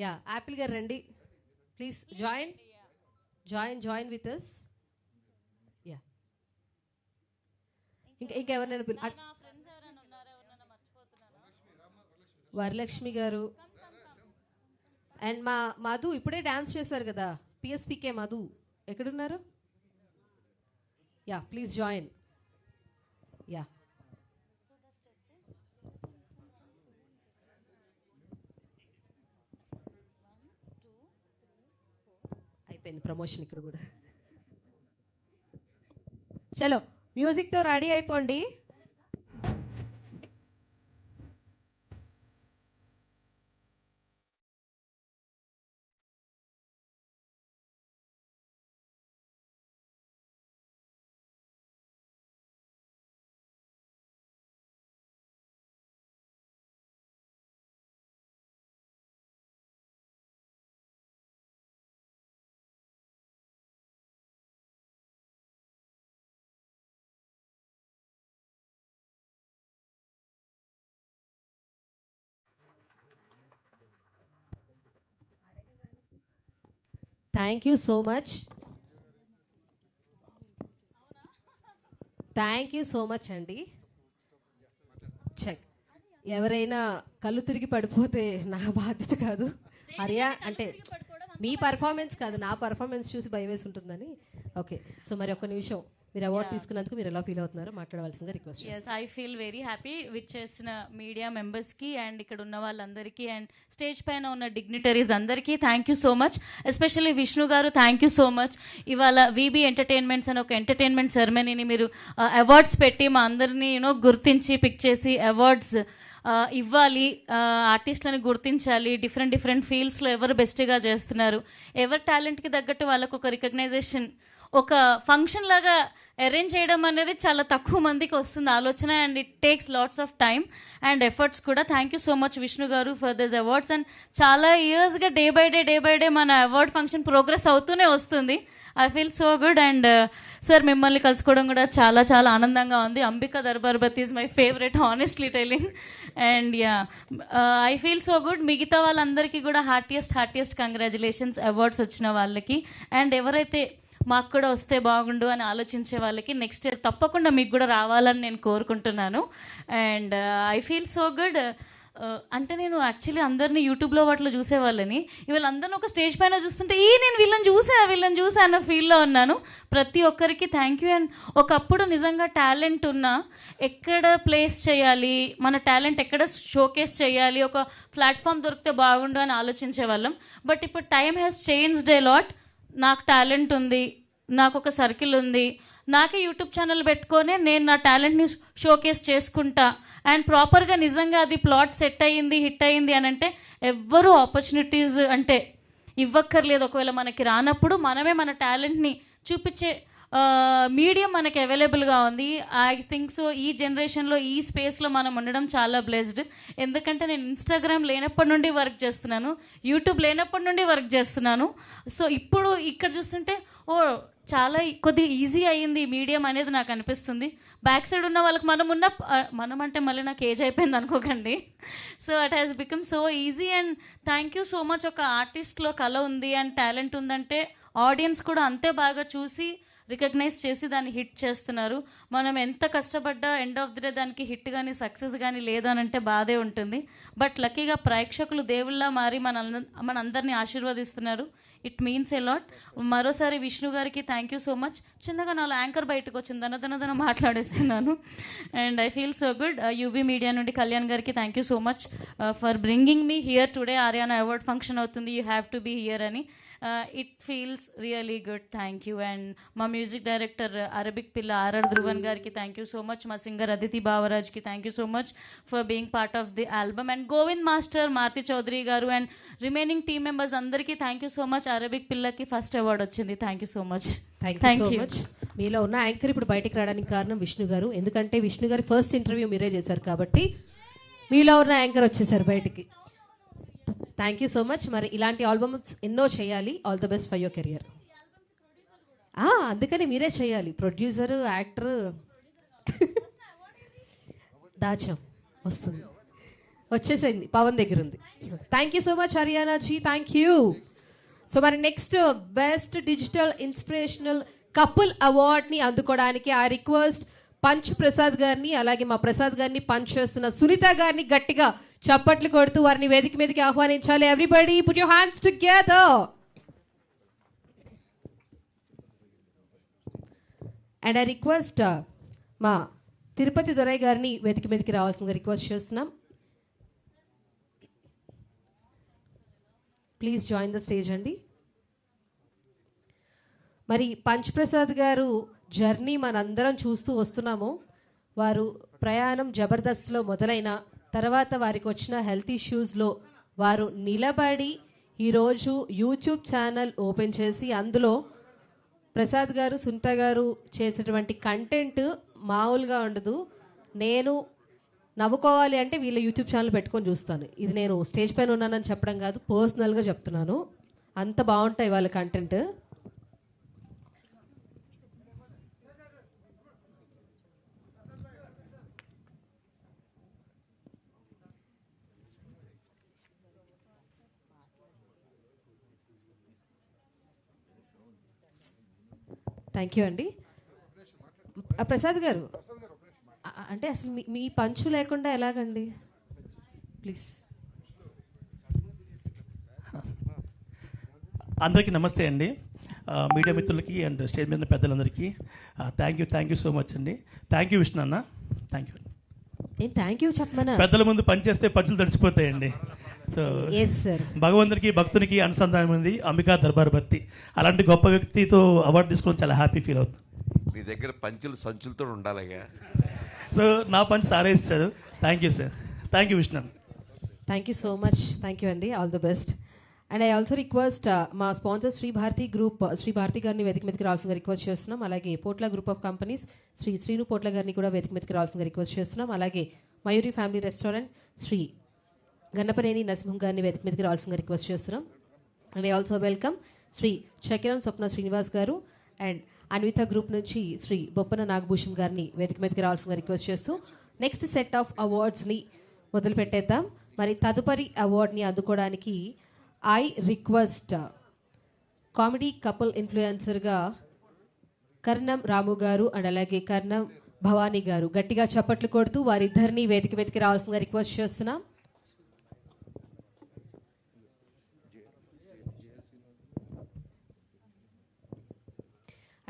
యా, యాపిల్ గారు రండి please, join with us. Yeah, ఇంకెవరినైనా వరలక్ష్మి గారు అండ్ మా మధు ఇప్పుడే డాన్స్ చేశారు కదా, పిఎస్పికే మధు ఎక్కడున్నారు? Yeah, please join. యా, అయిపోయింది ప్రమోషన్ ఇక్కడ కూడా. చలో మ్యూజిక్తో రెడీ అయిపోండి. Thank you so much. అండి. చెక్, ఎవరైనా కళ్ళు తిరిగి పడిపోతే నా బాధ్యత కాదు. అంటే మీ పర్ఫార్మెన్స్ కాదు, నా పర్ఫార్మెన్స్ చూసి భయం వేసి ఉంటుందని. ఓకే, సో మరి ఒక్క నిమిషం, మీరు అవార్డు తీసుకున్నందుకు మీరు ఎలా ఫీల్ అవుతున్నారో మాట్లాడవలసిందిగా రిక్వెస్ట్ చేస్తాను. I feel very happy which చేసిన మీడియా మెంబర్స్కి అండ్ ఇక్కడ ఉన్న వాళ్ళందరికీ అండ్ స్టేజ్ పైన ఉన్న డిగ్నిటరీస్ అందరికీ thank you so much. Especially Vishnu గారు థ్యాంక్ యూ సో మచ్. ఇవాళ వీబీ ఎంటర్టైన్మెంట్స్ అని ఒక ఎంటర్టైన్మెంట్ సెరమనీని మీరు అవార్డ్స్ పెట్టి మా అందరినీ గుర్తించి పిక్ చేసి అవార్డ్స్ ఇవ్వాలి, ఆర్టిస్టులను గుర్తించాలి, డిఫరెంట్ ఫీల్డ్స్లో ఎవరు బెస్ట్గా చేస్తున్నారు, ఎవరి టాలెంట్కి తగ్గట్టు వాళ్ళకు ఒక రికగ్నైజేషన్ ఒక ఫంక్షన్ లాగా అరేంజ్ చేయడం అనేది చాలా తక్కువ మందికి వస్తుంది ఆలోచన. And it takes lots of time and efforts కూడా. Thank you so much Vishnu గారు ఫర్ దిస్ అవార్డ్స్. అండ్ చాలా ఇయర్స్గా డే బై డే మన అవార్డ్ ఫంక్షన్ ప్రోగ్రెస్ అవుతూనే వస్తుంది. I feel so good. And sir మిమ్మల్ని కలుసుకోవడం కూడా చాలా ఆనందంగా ఉంది. Ambika Darbarbathi is my favourite, honestly telling. And yeah, I feel so good. మిగతా వాళ్ళందరికీ కూడా హార్టియస్ట్ కంగ్రాచులేషన్స్ అవార్డ్స్ వచ్చిన వాళ్ళకి. అండ్ ఎవరైతే మాకు కూడా వస్తే బాగుండు అని ఆలోచించే వాళ్ళకి నెక్స్ట్ ఇయర్ తప్పకుండా మీకు కూడా రావాలని నేను కోరుకుంటున్నాను. And I feel so good. అంటే నేను యాక్చువల్లీ అందరినీ యూట్యూబ్లో వాటిలో చూసేవాళ్ళని, ఇవాళ అందరిని ఒక స్టేజ్ పైన చూస్తుంటే నేను వీళ్ళని చూసా అన్న ఫీల్లో ఉన్నాను. ప్రతి ఒక్కరికి థ్యాంక్ యూ. అండ్ ఒకప్పుడు నిజంగా టాలెంట్ ఉన్నా ఎక్కడ ప్లేస్ చేయాలి, మన టాలెంట్ ఎక్కడ షోకేస్ చేయాలి, ఒక ప్లాట్ఫామ్ దొరికితే బాగుండు అని ఆలోచించే వాళ్ళం. బట్ ఇప్పుడు time has changed a lot. నాకు టాలెంట్ ఉంది, నాకు ఒక సర్కిల్ ఉంది, నాకే యూట్యూబ్ ఛానల్ పెట్టుకొని నేను నా టాలెంట్ని షోకేస్ చేసుకుంటా. అండ్ ప్రాపర్గా నిజంగా అది ప్లాట్ సెట్ అయ్యింది, హిట్ అయ్యింది అని అంటే ఎవ్వరూ ఆపర్చునిటీస్ అంటే ఇవ్వక్కర్లేదు. ఒకవేళ మనకి రానప్పుడు మనమే మన టాలెంట్ని చూపించే మీడియం మనకి అవైలబుల్గా ఉంది. ఐ థింక్ సో ఈ జనరేషన్లో ఈ స్పేస్లో మనం ఉండడం చాలా బ్లెస్డ్. ఎందుకంటే నేను ఇన్స్టాగ్రామ్ లేనప్పటి నుండి వర్క్ చేస్తున్నాను, యూట్యూబ్ లేనప్పటి నుండి వర్క్ చేస్తున్నాను. సో ఇప్పుడు ఇక్కడ చూస్తుంటే చాలా కొద్దిగా ఈజీ అయ్యింది ఈ మీడియం అనేది నాకు అనిపిస్తుంది. బ్యాక్ సైడ్ ఉన్న వాళ్ళకి మనం అంటే మళ్ళీ నాకు ఏజ్ అయిపోయింది అనుకోకండి. So it has become so easy. And thank you so much. ఒక ఆర్టిస్ట్లో కళ ఉంది అండ్ టాలెంట్ ఉందంటే ఆడియన్స్ కూడా అంతే బాగా చూసి రికగ్నైజ్ చేసి దాన్ని హిట్ చేస్తున్నారు. మనం ఎంత కష్టపడ్డా ఎండ్ ఆఫ్ ది డే దానికి హిట్ కానీ సక్సెస్ కానీ లేదనంటే బాధే ఉంటుంది. బట్ లక్కీగా ప్రేక్షకులు దేవుళ్ళ మారి మన అందరినీ ఆశీర్వదిస్తున్నారు. It means a lot. మరోసారి విష్ణు గారికి థ్యాంక్ యూ సో మచ్. చిన్నగా నాలో యాంకర్ బయటకు వచ్చింది, దన మాట్లాడేస్తున్నాను. And I feel so good. UV media నుండి కళ్యాణ్ గారికి thank you so much for bringing me here today. Aryana award function అవుతుంది, you have to be here అని. It feels really good. Thank you. And మా music director అరబిక్ పిల్ల RR Dhruvan గారికి thank you so much. మా singer Aditi బావరాజ్కి thank you so much for being part of the album. And Govind master, Maruti Chowdary గారు and remaining team members అందరికీ thank you so much. Arabic పిల్లకి first award వచ్చింది. Thank you so much. Thank you so much. మీలో ఉన్న anchor ఇప్పుడు బయటికి రావడానికి కారణం విష్ణు గారు. ఎందుకంటే విష్ణు గారి ఫస్ట్ ఇంటర్వ్యూ మీరే చేశారు కాబట్టి మీలో ఉన్న యాంకర్ వచ్చేసారు బయటికి. Thank you so much. మరి ఇలాంటి ఆల్బమ్స్ ఎన్నో చేయాలి. All the best for your career. అందుకని మీరే చేయాలి, ప్రొడ్యూసర్, యాక్టర్. దాచాం, వస్తుంది, వచ్చేసింది, పవన్ దగ్గర ఉంది. Thank you so much Haryana ji, thank you. So మరి next best digital inspirational couple అవార్డ్ని అందుకోవడానికి ఐ రిక్వెస్ట్ పంచ్ ప్రసాద్ గారిని, అలాగే మా ప్రసాద్ గారిని పంచ్ చేస్తున్న సునీత గారిని గట్టిగా చప్పట్లు కొడుతూ వారిని వేదిక మీదకి ఆహ్వానించాలి. Everybody put your hands together. And I request మా తిరుపతి దొరై గారిని వేదిక మీదకి రావాల్సిందిగా రిక్వెస్ట్ చేస్తున్నాం. ప్లీజ్ జాయిన్ ద స్టేజ్ అండి. మరి పంచ్ ప్రసాద్ గారు జర్నీ మనందరం చూస్తూ వస్తున్నాము. వారు ప్రయాణం జబర్దస్త్లో మొదలైన తర్వాత వారికి వచ్చిన హెల్త్ ఇష్యూస్లో వారు నిలబడి ఈరోజు యూట్యూబ్ ఛానల్ ఓపెన్ చేసి అందులో ప్రసాద్ గారు, సునీత గారు చేసేటువంటి కంటెంట్ మామూలుగా ఉండదు. నేను నవ్వుకోవాలి అంటే వీళ్ళ యూట్యూబ్ ఛానల్ పెట్టుకొని చూస్తాను. ఇది నేను స్టేజ్ పైన ఉన్నానని చెప్పడం కాదు, పర్సనల్గా చెప్తున్నాను. అంత బాగుంటాయి వాళ్ళ కంటెంట్. థ్యాంక్ యూ అండి. ప్రసాద్ గారు, అంటే అసలు మీ పంచు లేకుండా ఎలాగండి? ప్లీజ్. అందరికీ నమస్తే అండి, మీడియా మిత్రులకి అండ్ స్టేజ్ మీద పెద్దలందరికీ థ్యాంక్ యూ సో మచ్ అండి. థ్యాంక్ యూ విష్ణు అన్న, థ్యాంక్ యూ. థ్యాంక్ యూ చెప్పమన్నా. పెద్దల ముందు పని చేస్తే పంచులు తడిచిపోతాయండి. సో భగవంతునికి భక్తునికి అనుసంధానం ఉంది అంబికా దర్బార్ భక్తి. అలాంటి గొప్ప వ్యక్తితో అవార్డు తీసుకొని చాలా హ్యాపీ ఫీల్ అవుతుంది. మీ దగ్గర పంచులు సంచులతో ఉండాలిగా. సో నా పంచ్ సారే ఇస్తారు. Thank you sir, thank you Vishnu. Thank you so much, thank you అండి, all the best. And I also request మా స్పాన్సర్ శ్రీ భారతి గ్రూప్, శ్రీ భారతి గారిని వేదిక మీదకి రావాల్సిందిగా రిక్వెస్ట్ చేస్తున్నాం. అలాగే Potla group of companies Srinu Potla గారిని కూడా వేదిక మీదకి రావాల్సిందిగా రిక్వెస్ట్ చేస్తున్నాం. అలాగే మయూరి ఫ్యామిలీ రెస్టారెంట్ శ్రీ గన్నపనేని నరసింహం గారిని వేదిక మీదకి రావాల్సిందిగా రిక్వెస్ట్ చేస్తున్నాం. And I also welcome Shri చకిరం స్వప్న శ్రీనివాస్ గారు అండ్ అన్విత గ్రూప్ నుంచి శ్రీ బొప్పన నాగభూషణ్ గారిని వేదిక మీదకి రావాల్సిందిగా రిక్వెస్ట్ చేస్తూ నెక్స్ట్ సెట్ ఆఫ్ అవార్డ్స్ని మొదలు పెట్టేద్దాం. మరి తదుపరి అవార్డ్ని అందుకోవడానికి ఐ రిక్వెస్ట్ కామెడీ కపుల్ ఇన్ఫ్లుయెన్సర్గా కర్ణం రాము గారు అండ్ అలాగే కర్ణం భవానీ గారు గట్టిగా చప్పట్లు కొడుతూ వారిద్దరిని వేదిక మీదకి రావాల్సిందిగా రిక్వెస్ట్ చేస్తున్నాం.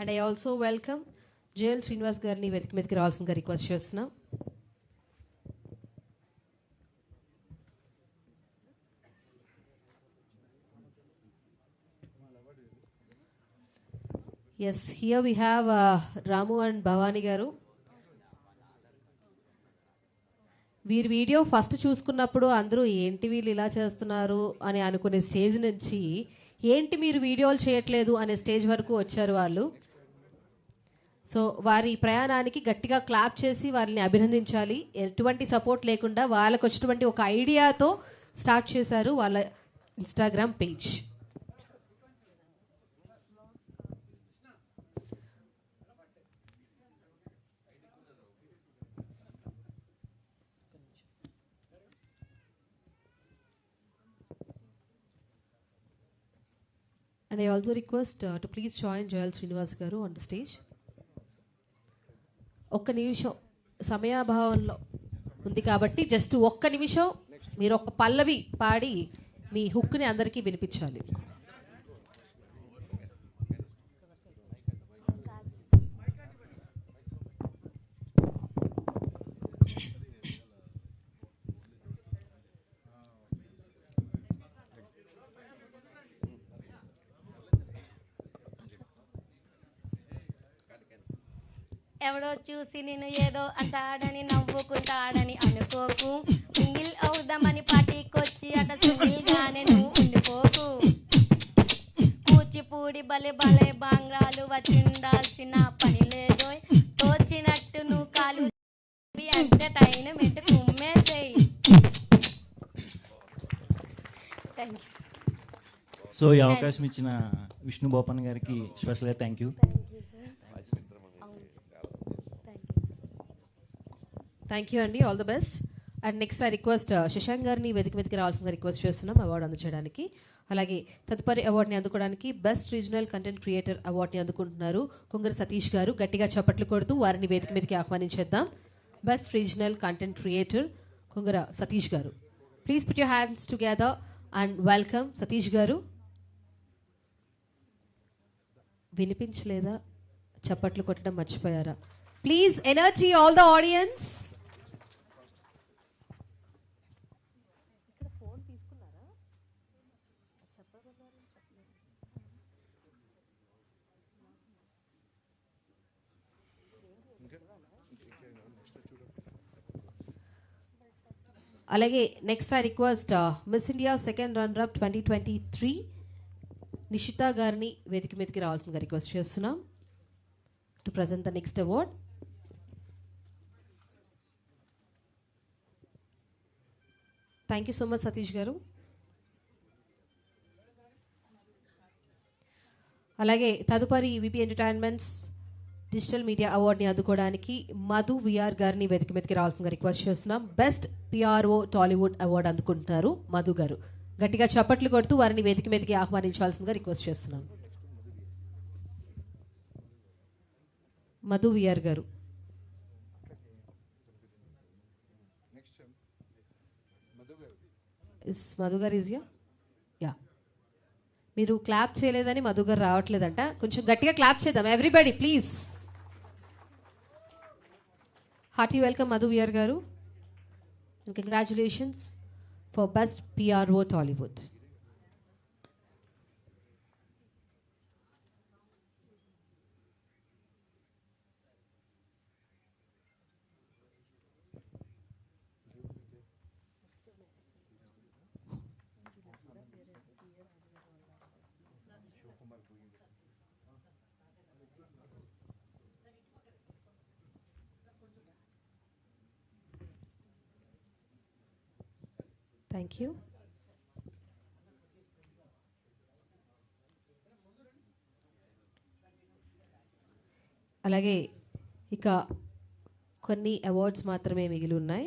And I also welcome JL Srinivas గారిని వేదిక మీదకి రావాల్సిందిగా రిక్వెస్ట్ చేస్తున్నాం. Yes, here we have Ramu and Bhavani garu. వీరి వీడియో ఫస్ట్ చూసుకున్నప్పుడు అందరూ ఏంటి వీళ్ళు ఇలా చేస్తున్నారు అని అనుకునే స్టేజ్ నుంచి ఏంటి మీరు వీడియోలు చేయట్లేదు అనే స్టేజ్ వరకు వచ్చారు వాళ్ళు. సో వారి ప్రయాణానికి గట్టిగా క్లాప్ చేసి వారిని అభినందించాలి. ఎటువంటి సపోర్ట్ లేకుండా వాళ్ళకు వచ్చినటువంటి ఒక ఐడియాతో స్టార్ట్ చేశారు వాళ్ళ Instagram page. And I also request to please join Joel Srinivas garu on the stage. ఒక్క నిమిషం సమయాభావంలో ఉంది కాబట్టి జస్ట్ ఒక్క నిమిషం మీరు ఒక పల్లవి పాడి మీ హుక్ని అందరికీ వినిపించాలి. ఎవడో చూసి నేను ఏదో అంటాడని నవ్వుకుంటాడని అనుకోకు. సింగిల్ అవుదామని పార్టీకొచ్చి అట సింగిల్గా నేను ఉండిపోకు. కూచిపూడి బలే బలే బాంగ్రాలు వచ్చి ఉండాల్సిన పని లేదో. తోచినట్టు నువ్వు కాలు ఎంటర్టైన్మెంట్ కుమ్మేసేయి. సో ఈ అవకాశం ఇచ్చిన విష్ణు బోపన్ గారికి స్పెషల్గా థ్యాంక్ యూ. థ్యాంక్ యూ అండి, all the best. And next I request Shashank గారిని వేదిక మీదకి రావాల్సిందిగా రిక్వెస్ట్ చేస్తున్నాం అవార్డు అందజేయడానికి. అలాగే తదుపరి అవార్డుని అందుకోవడానికి బెస్ట్ రీజనల్ కంటెంట్ క్రియేటర్ అవార్డుని అందుకుంటున్నారు కొంగర సతీష్ గారు. గట్టిగా చప్పట్లు కొడుతూ వారిని వేదిక మీదకి ఆహ్వానించేద్దాం. Best regional content creator Kongara Satish గారు. Please put your hands together and welcome Satish గారు. వినిపించలేదా? చప్పట్లు కొట్టడం మర్చిపోయారా? Please energy all the audience. అలాగే next I request miss India second runner up 2023 Nishita గారిని వేదిక మీదకి రావాల్సిందిగా రిక్వెస్ట్ చేస్తున్నాం to present the next award. Thank you so much Satish గారు. అలాగే తదుపరి విపి ఎంటర్టైన్మెంట్స్ డిజిటల్ మీడియా అవార్డుని అందుకోవడానికి మధు విఆర్ గారిని వేదిక మీదకి రావాల్సిందిగా రిక్వెస్ట్ చేస్తున్నాం. బెస్ట్ పిఆర్ఓ టాలీవుడ్ అవార్డు అందుకుంటున్నారు మధు గారు. గట్టిగా చప్పట్లు కొడుతూ వారిని వేదిక మీదకి ఆహ్వానించాల్సిందిగా రిక్వెస్ట్ చేస్తున్నాం. మధు విఆర్ గారు. మధు గారు ఈజ్ యా. మీరు క్లాప్ చేయలేదని మధు గారు రావట్లేదంట. కొంచెం గట్టిగా క్లాప్ చేద్దాం everybody please. Hearty welcome Madhu VR గారు. Congratulations for best PRO Tollywood. Thank you. అలాగే ఇక కొన్ని అవార్డ్స్ మాత్రమే మిగిలి ఉన్నాయి.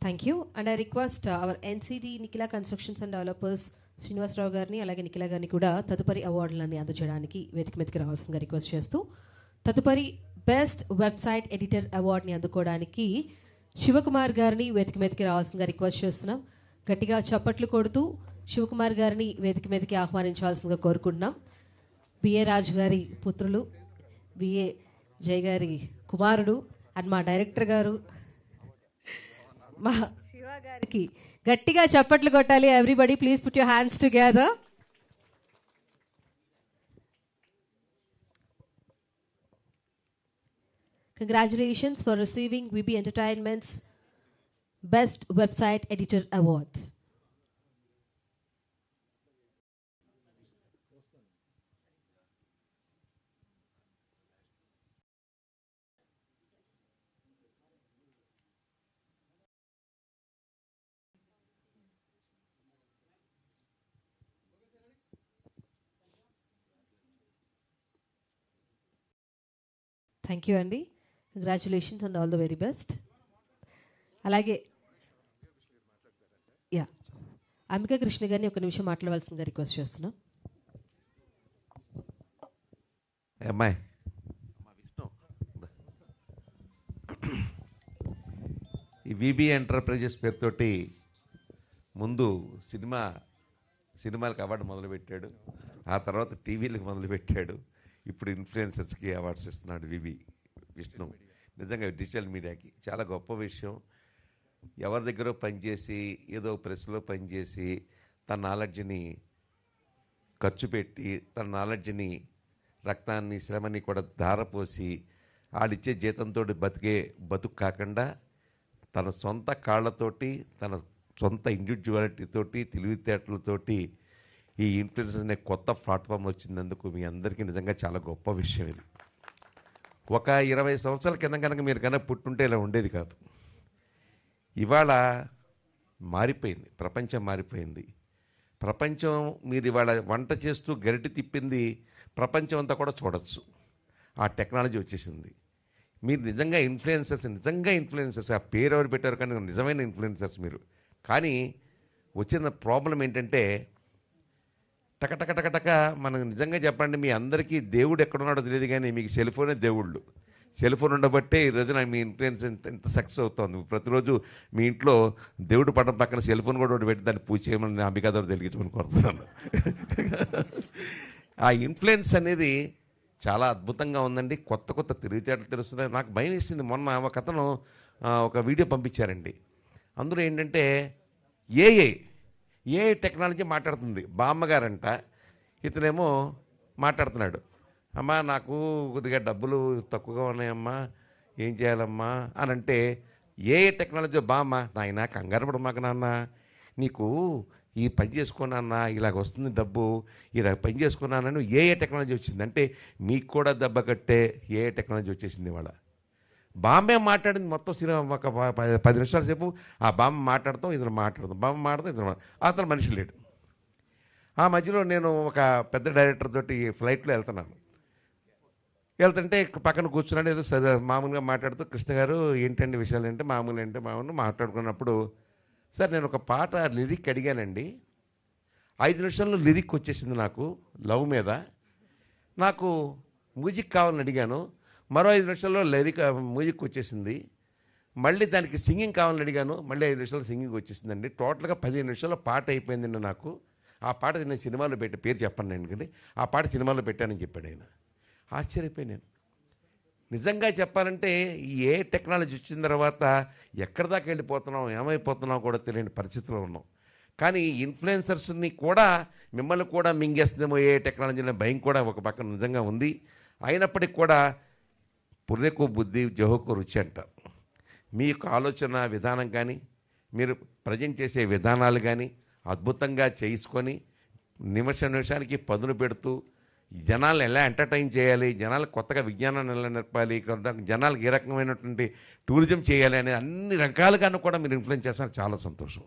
Thank you. And I request our NCD Nikhila constructions and developers Srinivasarao గారిని అలాగే నిఖిలా గారిని కూడా తదుపరి అవార్డులన్నీ అందజేయడానికి వేదిక మీదకి రావాల్సిందిగా రిక్వెస్ట్ చేస్తూ తదుపరి బెస్ట్ వెబ్సైట్ ఎడిటర్ అవార్డుని అందుకోవడానికి శివకుమార్ గారిని వేదిక మీదకి రావాల్సిందిగా రిక్వెస్ట్ చేస్తున్నాం. గట్టిగా చప్పట్లు కొడుతూ శివకుమార్ గారిని వేదిక మీదకి ఆహ్వానించాల్సిందిగా కోరుకుంటున్నాం. బిఏ రాజు గారి పుత్రులు, బిఏ జయ గారి కుమారుడు అండ్ మా డైరెక్టర్ గారు మా శివ గారికి గట్టిగా చప్పట్లు కొట్టాలి everybody. Please put your hands together. Congratulations for receiving VB Entertainment's Best Website Editor Award. Thank you, Andy. Congratulations and all the very best. అలాగే యా అంబికా కృష్ణ గారిని ఒక నిమిషం మాట్లాడవలసిందిగా రిక్వెస్ట్ చేస్తున్నాం. అమ్మాయి ఈ విబి ఎంటర్ప్రైజెస్ పేరుతోటి ముందు సినిమాలకు అవార్డు మొదలుపెట్టాడు, ఆ తర్వాత టీవీలకు మొదలుపెట్టాడు, ఇప్పుడు ఇన్ఫ్లుయెన్సర్స్కి అవార్డ్స్ ఇస్తున్నాడు విబి విష్ణు. నిజంగా డిజిటల్ మీడియాకి చాలా గొప్ప విషయం. ఎవరి దగ్గర పనిచేసి ఏదో ప్రెస్లో పనిచేసి తన నాలెడ్జ్ని ఖర్చు పెట్టి తన నాలెడ్జ్ని రక్తాన్ని శ్రమని కూడా ధారపోసి వాళ్ళిచ్చే జీతంతో బతుకు కాకుండా తన సొంత కాళ్ళతోటి తన సొంత ఇండివిజువాలిటీతోటి తెలివితేటలతోటి ఈ ఇన్ఫ్లుయెన్సర్స్ అనే కొత్త ప్లాట్ఫామ్ వచ్చినందుకు మీ అందరికీ నిజంగా చాలా గొప్ప విషయం ఇది. ఒక 20 సంవత్సరాల కింద కనుక మీరు కనుక పుట్టుంటే ఇలా ఉండేది కాదు. ఇవాళ మారిపోయింది, ప్రపంచం మారిపోయింది. ప్రపంచం మీరు ఇవాళ వంట చేస్తూ గరిటె తిప్పింది ప్రపంచం అంతా కూడా చూడొచ్చు. ఆ టెక్నాలజీ వచ్చేసింది. మీరు నిజంగా ఇన్ఫ్లుయెన్సర్స్, ఆ పేరు ఎవరు పెట్టారు కానీ నిజమైన ఇన్ఫ్లుయెన్సర్స్ మీరు. కానీ వచ్చిన ప్రాబ్లం ఏంటంటే టక మనకు నిజంగా చెప్పండి, మీ అందరికీ దేవుడు ఎక్కడున్నాడో తెలియదు కానీ మీకు సెల్ ఫోనే దేవుళ్ళు. సెల్ ఫోన్ ఉండబట్టే ఈ రోజున మీ ఇన్ఫ్లుయెన్స్ ఇంత సక్సెస్ అవుతుంది. ప్రతిరోజు మీ ఇంట్లో దేవుడు పట్టం పక్కన సెల్ ఫోన్ కూడా ఒకటి పెట్టి దాన్ని పూజ చేయమని అంబికా ద్వారా తెలిగించమని కోరుతున్నాను. ఆ ఇన్ఫ్లుయెన్స్ అనేది చాలా అద్భుతంగా ఉందండి. కొత్త తెలివితేటలు తెలుస్తున్నాయి. నాకు భయం వేసింది. మొన్న ఒక అతను ఒక వీడియో పంపించారండి. అందులో ఏంటంటే ఏఐ టెక్నాలజీ మాట్లాడుతుంది. బామ్మగారంట, ఇతనేమో మాట్లాడుతున్నాడు, అమ్మా నాకు కొద్దిగా డబ్బులు తక్కువగా ఉన్నాయమ్మా, ఏం చేయాలమ్మా అని అంటే ఏఐ టెక్నాలజీ బామ్మ, నాయన కంగారు పడమాక నాన్న, నీకు ఈ పని చేసుకున్నా ఇలాగ వస్తుంది డబ్బు, ఇలా పని చేసుకున్నానని ఏఐ టెక్నాలజీ వచ్చింది. అంటే మీకు కూడా దెబ్బ కట్టే ఏఐ టెక్నాలజీ వచ్చేసింది. ఇవాళ బాంబే మాట్లాడింది మొత్తం సినిమా ఒక 10 నిమిషాల సేపు ఆ బామ్మ మాట్లాడతాం, ఇతను మాట్లాడతాం, బామ్మ మాట్లాడతాం, ఇతను అతను మనిషి లేడు. ఆ మధ్యలో నేను ఒక పెద్ద డైరెక్టర్ తోటి ఫ్లైట్లో వెళ్తుంటే పక్కన కూర్చున్నాడు. ఏదో మామూలుగా మాట్లాడుతూ, కృష్ణ గారు ఏంటండి విషయాలు అంటే మామూలు మాట్లాడుకున్నప్పుడు, సార్ నేను ఒక పాట లిరిక్ అడిగానండి, 5 నిమిషాల్లో లిరిక్ వచ్చేసింది నాకు లవ్ మీద. నాకు మ్యూజిక్ కావాలని అడిగాను, మరో 5 నిమిషాల్లో మ్యూజిక్ వచ్చేసింది. మళ్ళీ దానికి సింగింగ్ కావాలని అడిగాను, మళ్ళీ 5 నిమిషాల్లో సింగింగ్ వచ్చేసిందండి. టోటల్గా 15 నిమిషాల్లో పాట అయిపోయిందండి నాకు. ఆ పాట నేను సినిమాలో పేరు చెప్పాను ఎందుకంటే ఆ పాట సినిమాలో పెట్టానని చెప్పాడు ఆయన. ఆశ్చర్యపోయాను నేను. నిజంగా చెప్పాలంటే ఈ ఏ టెక్నాలజీ వచ్చిన తర్వాత ఎక్కడి దాకా వెళ్ళిపోతున్నాం, ఏమైపోతున్నాం కూడా తెలియని పరిస్థితిలో ఉన్నాం. కానీ ఇన్ఫ్లుయెన్సర్స్ని కూడా మిమ్మల్ని కూడా మింగేస్తుందేమో ఏ టెక్నాలజీ భయం కూడా ఒక పక్కన నిజంగా ఉంది. అయినప్పటికీ కూడా పుర్రెకు బుద్ధి జహోకు రుచి అంటారు. మీ యొక్క ఆలోచన విధానం కానీ మీరు ప్రజెంట్ చేసే విధానాలు కానీ అద్భుతంగా చేసుకొని నిమిషానికి పదును పెడుతూ జనాలను ఎలా ఎంటర్టైన్ చేయాలి, జనాలకు కొత్తగా విజ్ఞానాన్ని ఎలా నేర్పాలి, జనాలకు ఏ రకమైనటువంటి టూరిజం చేయాలి అనే అన్ని రకాలుగాను కూడా మీరు ఇన్ఫ్లుయెన్స్ చేస్తారు. చాలా సంతోషం.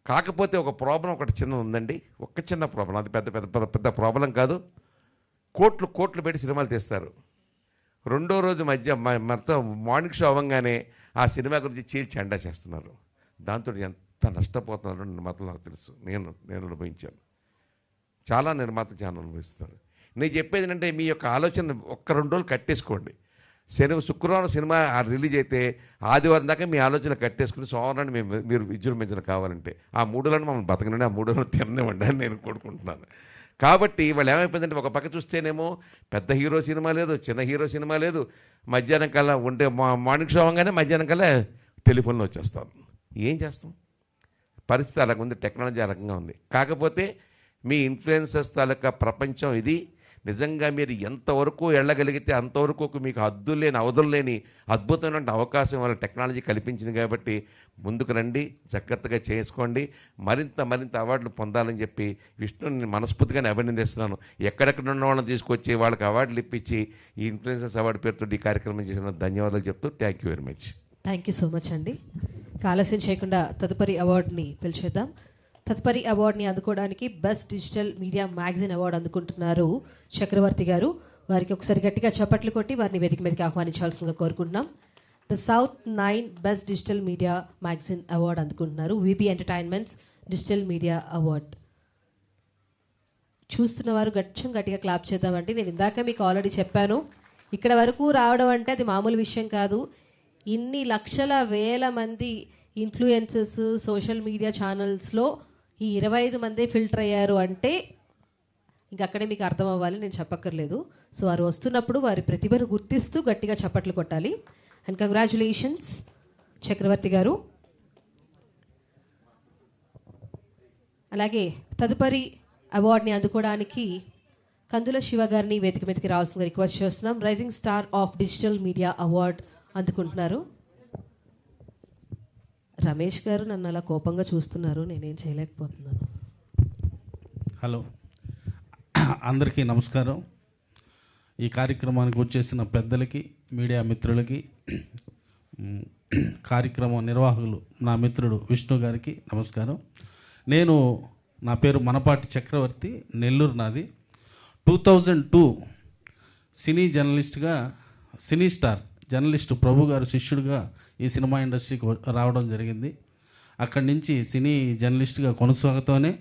కాకపోతే ఒక ప్రాబ్లం ఒకటి చిన్న ఉందండి, ఒక చిన్న ప్రాబ్లం. అది పెద్ద ప్రాబ్లం కాదు. కోట్లు పెట్టి సినిమాలు తీస్తారు. రెండో రోజు మొత్తం మార్నింగ్ షో అవ్వగానే ఆ సినిమా గురించి చీల్చి చెండా చేస్తున్నారు. దాంతో ఎంత నష్టపోతున్నారో నిర్మాతలు నాకు తెలుసు. నేను అనుభవించాను. చాలా నిర్మాతలు చాలా అనుభవిస్తారు. నేను చెప్పేది ఏంటంటే మీ యొక్క ఆలోచన 1-2 రోజులు కట్టేసుకోండి. శుక్రవారం సినిమా రిలీజ్ అయితే ఆదివారం దాకా మీ ఆలోచన కట్టేసుకుని సోమవారాన్ని మీరు విజృంభించడం కావాలంటే ఆ 3 రోజులను మమ్మల్ని బతకనండి, ఆ 3 రోజులు తిననివ్వండి అని నేను కోరుకుంటున్నాను. కాబట్టి వాళ్ళు ఏమైపోయిందంటే ఒక పక్క చూస్తేనేమో పెద్ద హీరో సినిమా లేదు, చిన్న హీరో సినిమా లేదు, మధ్యాహ్నం కల్లా ఉంటే మార్నింగ్ షో అవ్వగానే మధ్యాహ్నం కల్లా టెలిఫోన్లో వచ్చేస్తాం. ఏం చేస్తాం? పరిస్థితి అలాగ ఉంది, టెక్నాలజీ ఆ రకంగా ఉంది. కాకపోతే మీ ఇన్ఫ్లుయెన్సర్స్ తాలూకా ప్రపంచం ఇది. నిజంగా మీరు ఎంతవరకు వెళ్ళగలిగితే అంతవరకు మీకు అవధులు లేని అద్భుతమైన అవకాశం వాళ్ళ టెక్నాలజీ కల్పించింది. కాబట్టి ముందుకు రండి, జాగ్రత్తగా చేసుకోండి, మరింత అవార్డులు పొందాలని చెప్పి విష్ణుని మనస్ఫూర్తిగానే అభినందిస్తున్నాను. ఎక్కడెక్కడ ఉన్న వాళ్ళని తీసుకొచ్చి వాళ్ళకి అవార్డులు ఇప్పించి ఈ ఇన్ఫ్లుయెన్సర్స్ అవార్డు పేరుతో ఈ కార్యక్రమం చేసిన ధన్యవాదాలు చెప్తూ thank you very much. Thank you so much అండి. ఆలస్యం చేయకుండా తదుపరి అవార్డుని పిలిచేద్దాం. తదుపరి అవార్డుని అందుకోవడానికి best digital media magazine award అందుకుంటున్నారు చక్రవర్తి గారు. వారికి ఒకసారి గట్టిగా చప్పట్లు కొట్టి వారిని వేదిక మీదకి ఆహ్వానించాల్సిందిగా కోరుకుంటున్నాం. The South 9 best digital media magazine award అందుకుంటున్నారు. VB entertainments digital media award. చూస్తున్న వారు గట్టిగా క్లాప్ చేద్దామండి. నేను ఇందాక మీకు ఆల్రెడీ చెప్పాను, ఇక్కడ వరకు రావడం అంటే అది మామూలు విషయం కాదు. ఇన్ని లక్షల వేల మంది ఇన్ఫ్లుయెన్సర్స్ సోషల్ మీడియా ఛానల్స్లో ఈ 25 మందే ఫిల్టర్ అయ్యారు అంటే ఇంకక్కడే మీకు అర్థం అవ్వాలి, నేను చెప్పక్కర్లేదు. సో వారు వస్తున్నప్పుడు వారి ప్రతిభను గుర్తిస్తూ గట్టిగా చప్పట్లు కొట్టాలి. అండ్ కంగ్రాచులేషన్స్ చక్రవర్తి గారు. అలాగే తదుపరి అవార్డుని అందుకోవడానికి కందుల శివ గారిని వేదిక మీదకి రావాల్సిందిగా రిక్వెస్ట్ చేస్తున్నాం. Rising star of digital media award అందుకుంటున్నారు. రమేష్ గారు నన్ను అలా కోపంగా చూస్తున్నారు, నేనేం చేయలేకపోతున్నాను. హలో, అందరికీ నమస్కారం. ఈ కార్యక్రమానికి వచ్చేసిన పెద్దలకి, మీడియా మిత్రులకి, కార్యక్రమం నిర్వాహకులు నా మిత్రుడు విష్ణు గారికి నమస్కారం. నా పేరు మనపాటి చక్రవర్తి, నెల్లూరు నాది. 2002 సినీ జర్నలిస్ట్గా, సినీ స్టార్ జర్నలిస్ట్ ప్రభు గారు శిష్యుడిగా ఈ సినిమా ఇండస్ట్రీకి రావడం జరిగింది. అక్కడి నుంచి సినీ జర్నలిస్ట్గా కొనసాగుతూనే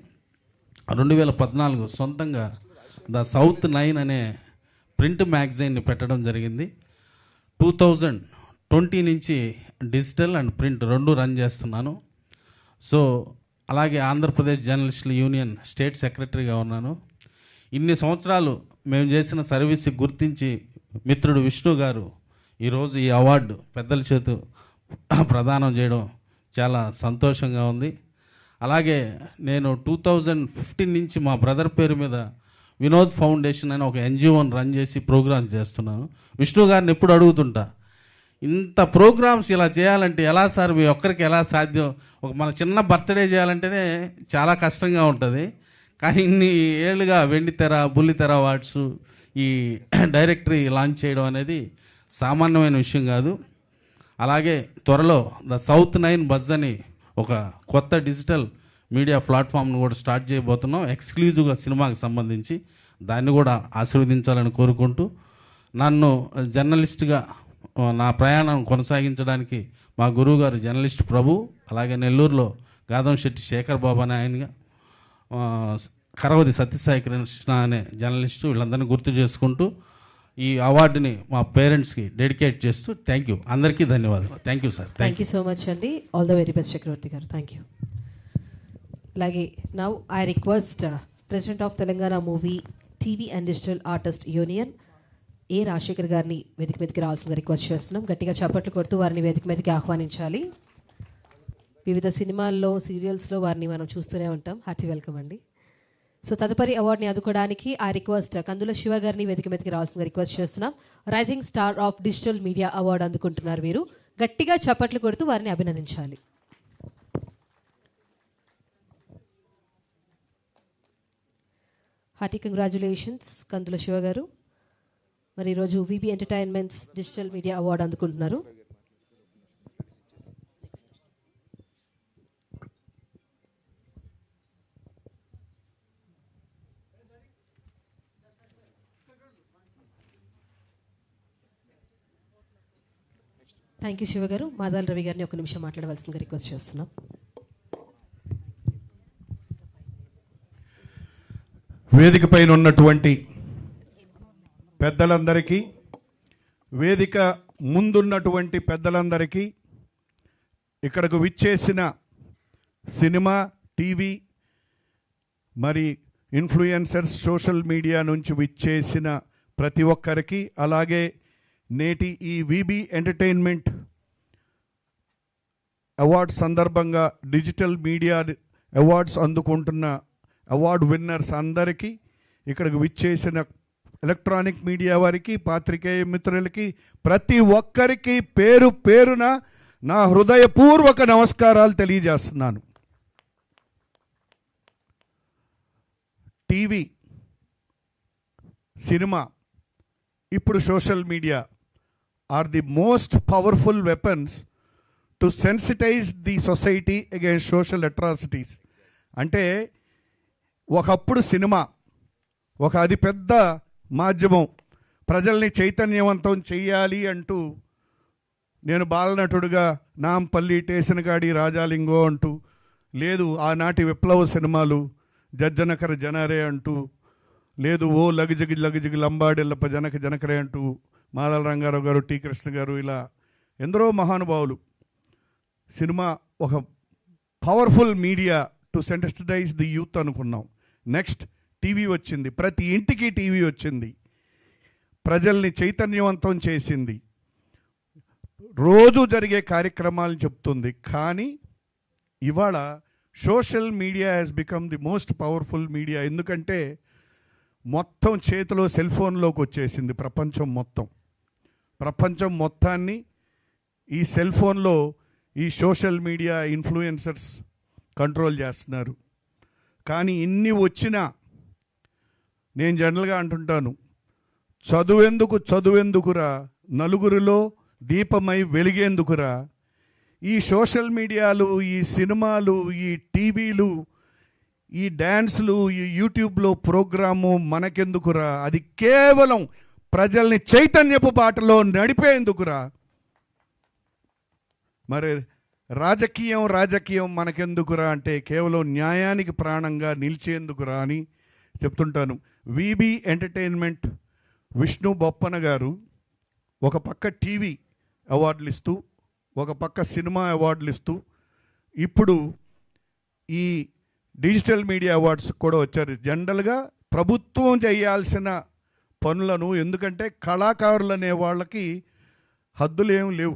2014 సొంతంగా ద సౌత్ 9 అనే ప్రింట్ మ్యాగజైన్ని పెట్టడం జరిగింది. 2020 నుంచి డిజిటల్ అండ్ ప్రింట్ రెండు రన్ చేస్తున్నాను. సో అలాగే ఆంధ్రప్రదేశ్ జర్నలిస్టుల యూనియన్ స్టేట్ సెక్రటరీగా ఉన్నాను. ఇన్ని సంవత్సరాలు మేము చేసిన సర్వీస్కి గుర్తించి మిత్రుడు విష్ణు గారు ఈరోజు ఈ అవార్డు పెద్దల చేతు ప్రదానం చేయడం చాలా సంతోషంగా ఉంది. అలాగే నేను 2015 నుంచి మా బ్రదర్ పేరు మీద వినోద్ ఫౌండేషన్ అని ఒక ఎన్జిఓని రన్ చేసి ప్రోగ్రామ్స్ చేస్తున్నాను. విష్ణు గారిని ఎప్పుడు అడుగుతుంటా, ఇంత ప్రోగ్రామ్స్ ఇలా చేయాలంటే ఎలా సార్, మీ ఒక్కరికి ఎలా సాధ్యం? మన చిన్న బర్త్డే చేయాలంటేనే చాలా కష్టంగా ఉంటుంది. కానీ ఇన్ని ఏళ్ళుగా వెండితెర, బుల్లితెర అవార్డ్స్, ఈ డైరెక్టరీ లాంచ్ చేయడం అనేది సామాన్యమైన విషయం కాదు. అలాగే త్వరలో ద సౌత్ 9 బజ్ అని ఒక కొత్త డిజిటల్ మీడియా ప్లాట్ఫామ్ను కూడా స్టార్ట్ చేయబోతున్నాం, ఎక్స్క్లూజివ్గా సినిమాకి సంబంధించి. దాన్ని కూడా ఆశీర్వదించాలని కోరుకుంటూ, నన్ను జర్నలిస్ట్గా నా ప్రయాణం కొనసాగించడానికి మా గురువు గారు జర్నలిస్ట్ ప్రభు, అలాగే నెల్లూరులో గాదంశెట్టి శేఖర్ బాబు అనే ఆయనగా, కరవది సత్యసాయి కృష్ణ అనే జర్నలిస్టు, వీళ్ళందరినీ గుర్తు చేసుకుంటూ ఈ అవార్డుని మా పేరెంట్స్కి డెడికేట్ చేస్తూ థ్యాంక్ యూ. అందరికీ ధన్యవాదాలు. Thank you sir. Thank you so much అండి. All the very best Chakravarthi గారు. Thank you. అలాగే now I request president of Telangana movie TV and digital artist union A Rajasekhar గారిని వేదిక మీదకి రావాల్సిందిగా రిక్వెస్ట్ చేస్తున్నాం. గట్టిగా చప్పట్లు కొడుతూ వారిని వేదిక మీదకి ఆహ్వానించాలి. వివిధ సినిమాల్లో, సీరియల్స్లో వారిని మనం చూస్తూనే ఉంటాం. హార్టీ వెల్కమ్ అండి. సో తదుపరి అవార్డుని అందుకోవడానికి ఆ రిక్వెస్ట్ కందుల శివ గారిని వేదిక మీదకి రావాల్సిందిగా రిక్వెస్ట్ చేస్తున్నాం. Rising star of digital media award అందుకుంటున్నారు వీరు. గట్టిగా చప్పట్లు కొడుతూ వారిని అభినందించాలి. హార్టీ కంగ్రాచులేషన్స్ కందుల శివ గారు. మరి ఈరోజు VB entertainments digital media award అందుకుంటున్నారు. థ్యాంక్ యూ శివ గారు. మాదాల రవి గారిని ఒక నిమిషం మాట్లాడవలసిందిగా రిక్వెస్ట్ చేస్తున్నాం. వేదిక పైన ఉన్నటువంటి పెద్దలందరికీ, వేదిక ముందున్నటువంటి పెద్దలందరికీ, ఇక్కడకు విచ్చేసిన సినిమా, టీవీ, మరి ఇన్ఫ్లుయెన్సర్స్, సోషల్ మీడియా నుంచి విచ్చేసిన ప్రతి ఒక్కరికి, అలాగే నేటి ఈ విబి ఎంటర్టైన్మెంట్ అవార్డ్స్ సందర్భంగా డిజిటల్ మీడియా అవార్డ్స్ అందుకుంటున్న అవార్డు విన్నర్స్ అందరికీ, ఇక్కడికి విచ్చేసిన ఎలక్ట్రానిక్ మీడియా వారికి, పాత్రికేయ మిత్రులకి, ప్రతి ఒక్కరికి పేరు పేరున నా హృదయపూర్వక నమస్కారాలు తెలియజేస్తున్నాను. టీవీ, సినిమా, ఇప్పుడు social media are the most powerful weapons to sensitize the society against social atrocities. అంటే ఒకప్పుడు సినిమా ఒక అది పెద్ద మాధ్యమం, ప్రజల్ని చైతన్యవంతం చెయ్యాలి అంటూ, నేను బాలనటుడుగా నాంపల్లి, టేసనగాడి, రాజాలింగో అంటూ, లేదు ఆనాటి విప్లవ సినిమాలు జజ్జనకర జనరే అంటూ, లేదు ఓ లగజిగి లగజిగి లంబాడెల్లప్ప జనక జనకరే అంటూ మాదల రంగారావు గారు, టి కృష్ణ గారు, ఇలా ఎందరో మహానుభావులు. సినిమా ఒక powerful media to sensitize the youth అనుకున్నాం. నెక్స్ట్ టీవీ వచ్చింది, ప్రతి ఇంటికి టీవీ వచ్చింది, ప్రజల్ని చైతన్యవంతం చేసింది, రోజు జరిగే కార్యక్రమాలను చెప్తుంది. కానీ ఇవాళ social media has become the most powerful media. ఎందుకంటే మొత్తం చేతిలో సెల్ ఫోన్లోకి వచ్చేసింది ప్రపంచం మొత్తాన్ని ఈ సెల్ ఫోన్లో ఈ సోషల్ మీడియా ఇన్ఫ్లుయెన్సర్స్ కంట్రోల్ చేస్తున్నారు. కానీ ఇన్ని వచ్చినా నేను జనరల్గా అంటుంటాను, చదువెందుకురా నలుగురిలో దీపమై వెలిగేందుకురా. ఈ సోషల్ మీడియాలు, ఈ సినిమాలు, ఈ టీవీలు, ఈ డ్యాన్స్లు, ఈ యూట్యూబ్లో ప్రోగ్రాము మనకెందుకురా? అది కేవలం ప్రజల్ని చైతన్యపు బాటలో నడిపేందుకురా. మరి రాజకీయం మనకెందుకురా అంటే కేవలం న్యాయానికి ప్రాణంగా నిలిచేందుకురా అని చెప్తుంటాను. విబి ఎంటర్టైన్మెంట్ విష్ణు బొప్పన గారు ఒక పక్క టీవీ అవార్డులు ఇస్తూ, ఒక పక్క సినిమా అవార్డులు ఇస్తూ, ఇప్పుడు ఈ డిజిటల్ మీడియా అవార్డ్స్ కూడా వచ్చారు. జనరల్గా ప్రభుత్వం చేయాల్సిన పనులను, ఎందుకంటే కళాకారులు అనే వాళ్ళకి హద్దులు ఏం లేవు,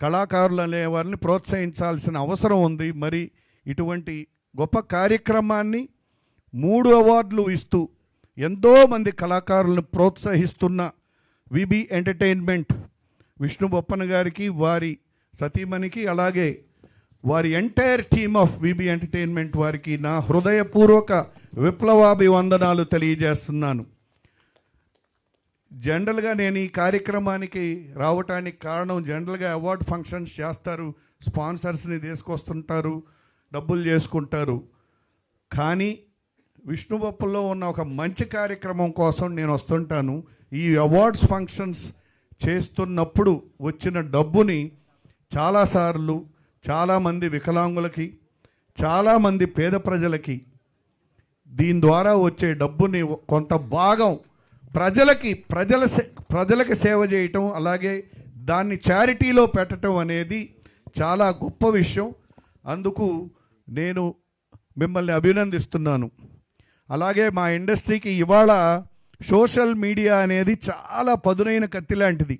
కళాకారులు అనే వారిని ప్రోత్సహించాల్సిన అవసరం ఉంది. మరి ఇటువంటి గొప్ప కార్యక్రమాన్ని 3 అవార్డులు ఇస్తూ ఎంతోమంది కళాకారులను ప్రోత్సహిస్తున్న విబి ఎంటర్టైన్మెంట్ విష్ణు బొప్పన గారికి, వారి సతీమణికి, అలాగే వారి entire team of VB entertainment వారికి నా హృదయపూర్వక విప్లవాభివందనాలు తెలియజేస్తున్నాను. జనరల్గా నేను ఈ కార్యక్రమానికి రావటానికి కారణం, జనరల్గా అవార్డు ఫంక్షన్స్ చేస్తారు, స్పాన్సర్స్ని తీసుకొస్తుంటారు, డబ్బులు చేసుకుంటారు. కానీ విష్ణు బొప్పల్లో ఉన్న ఒక మంచి కార్యక్రమం కోసం నేను వస్తుంటాను. ఈ అవార్డ్స్ ఫంక్షన్స్ చేస్తున్నప్పుడు వచ్చిన డబ్బుని చాలాసార్లు చాలామంది వికలాంగులకి, చాలామంది పేద ప్రజలకి, దీని ద్వారా వచ్చే డబ్బుని కొంత భాగం ప్రజలకి సేవ చేయటం, అలాగే దాన్ని చారిటీలో పెట్టడం అనేది చాలా గొప్ప విషయం. అందుకు నేను మిమ్మల్ని అభినందిస్తున్నాను. అలాగే మా ఇండస్ట్రీకి ఇవాళ సోషల్ మీడియా అనేది చాలా పదునైన కత్తి లాంటిది.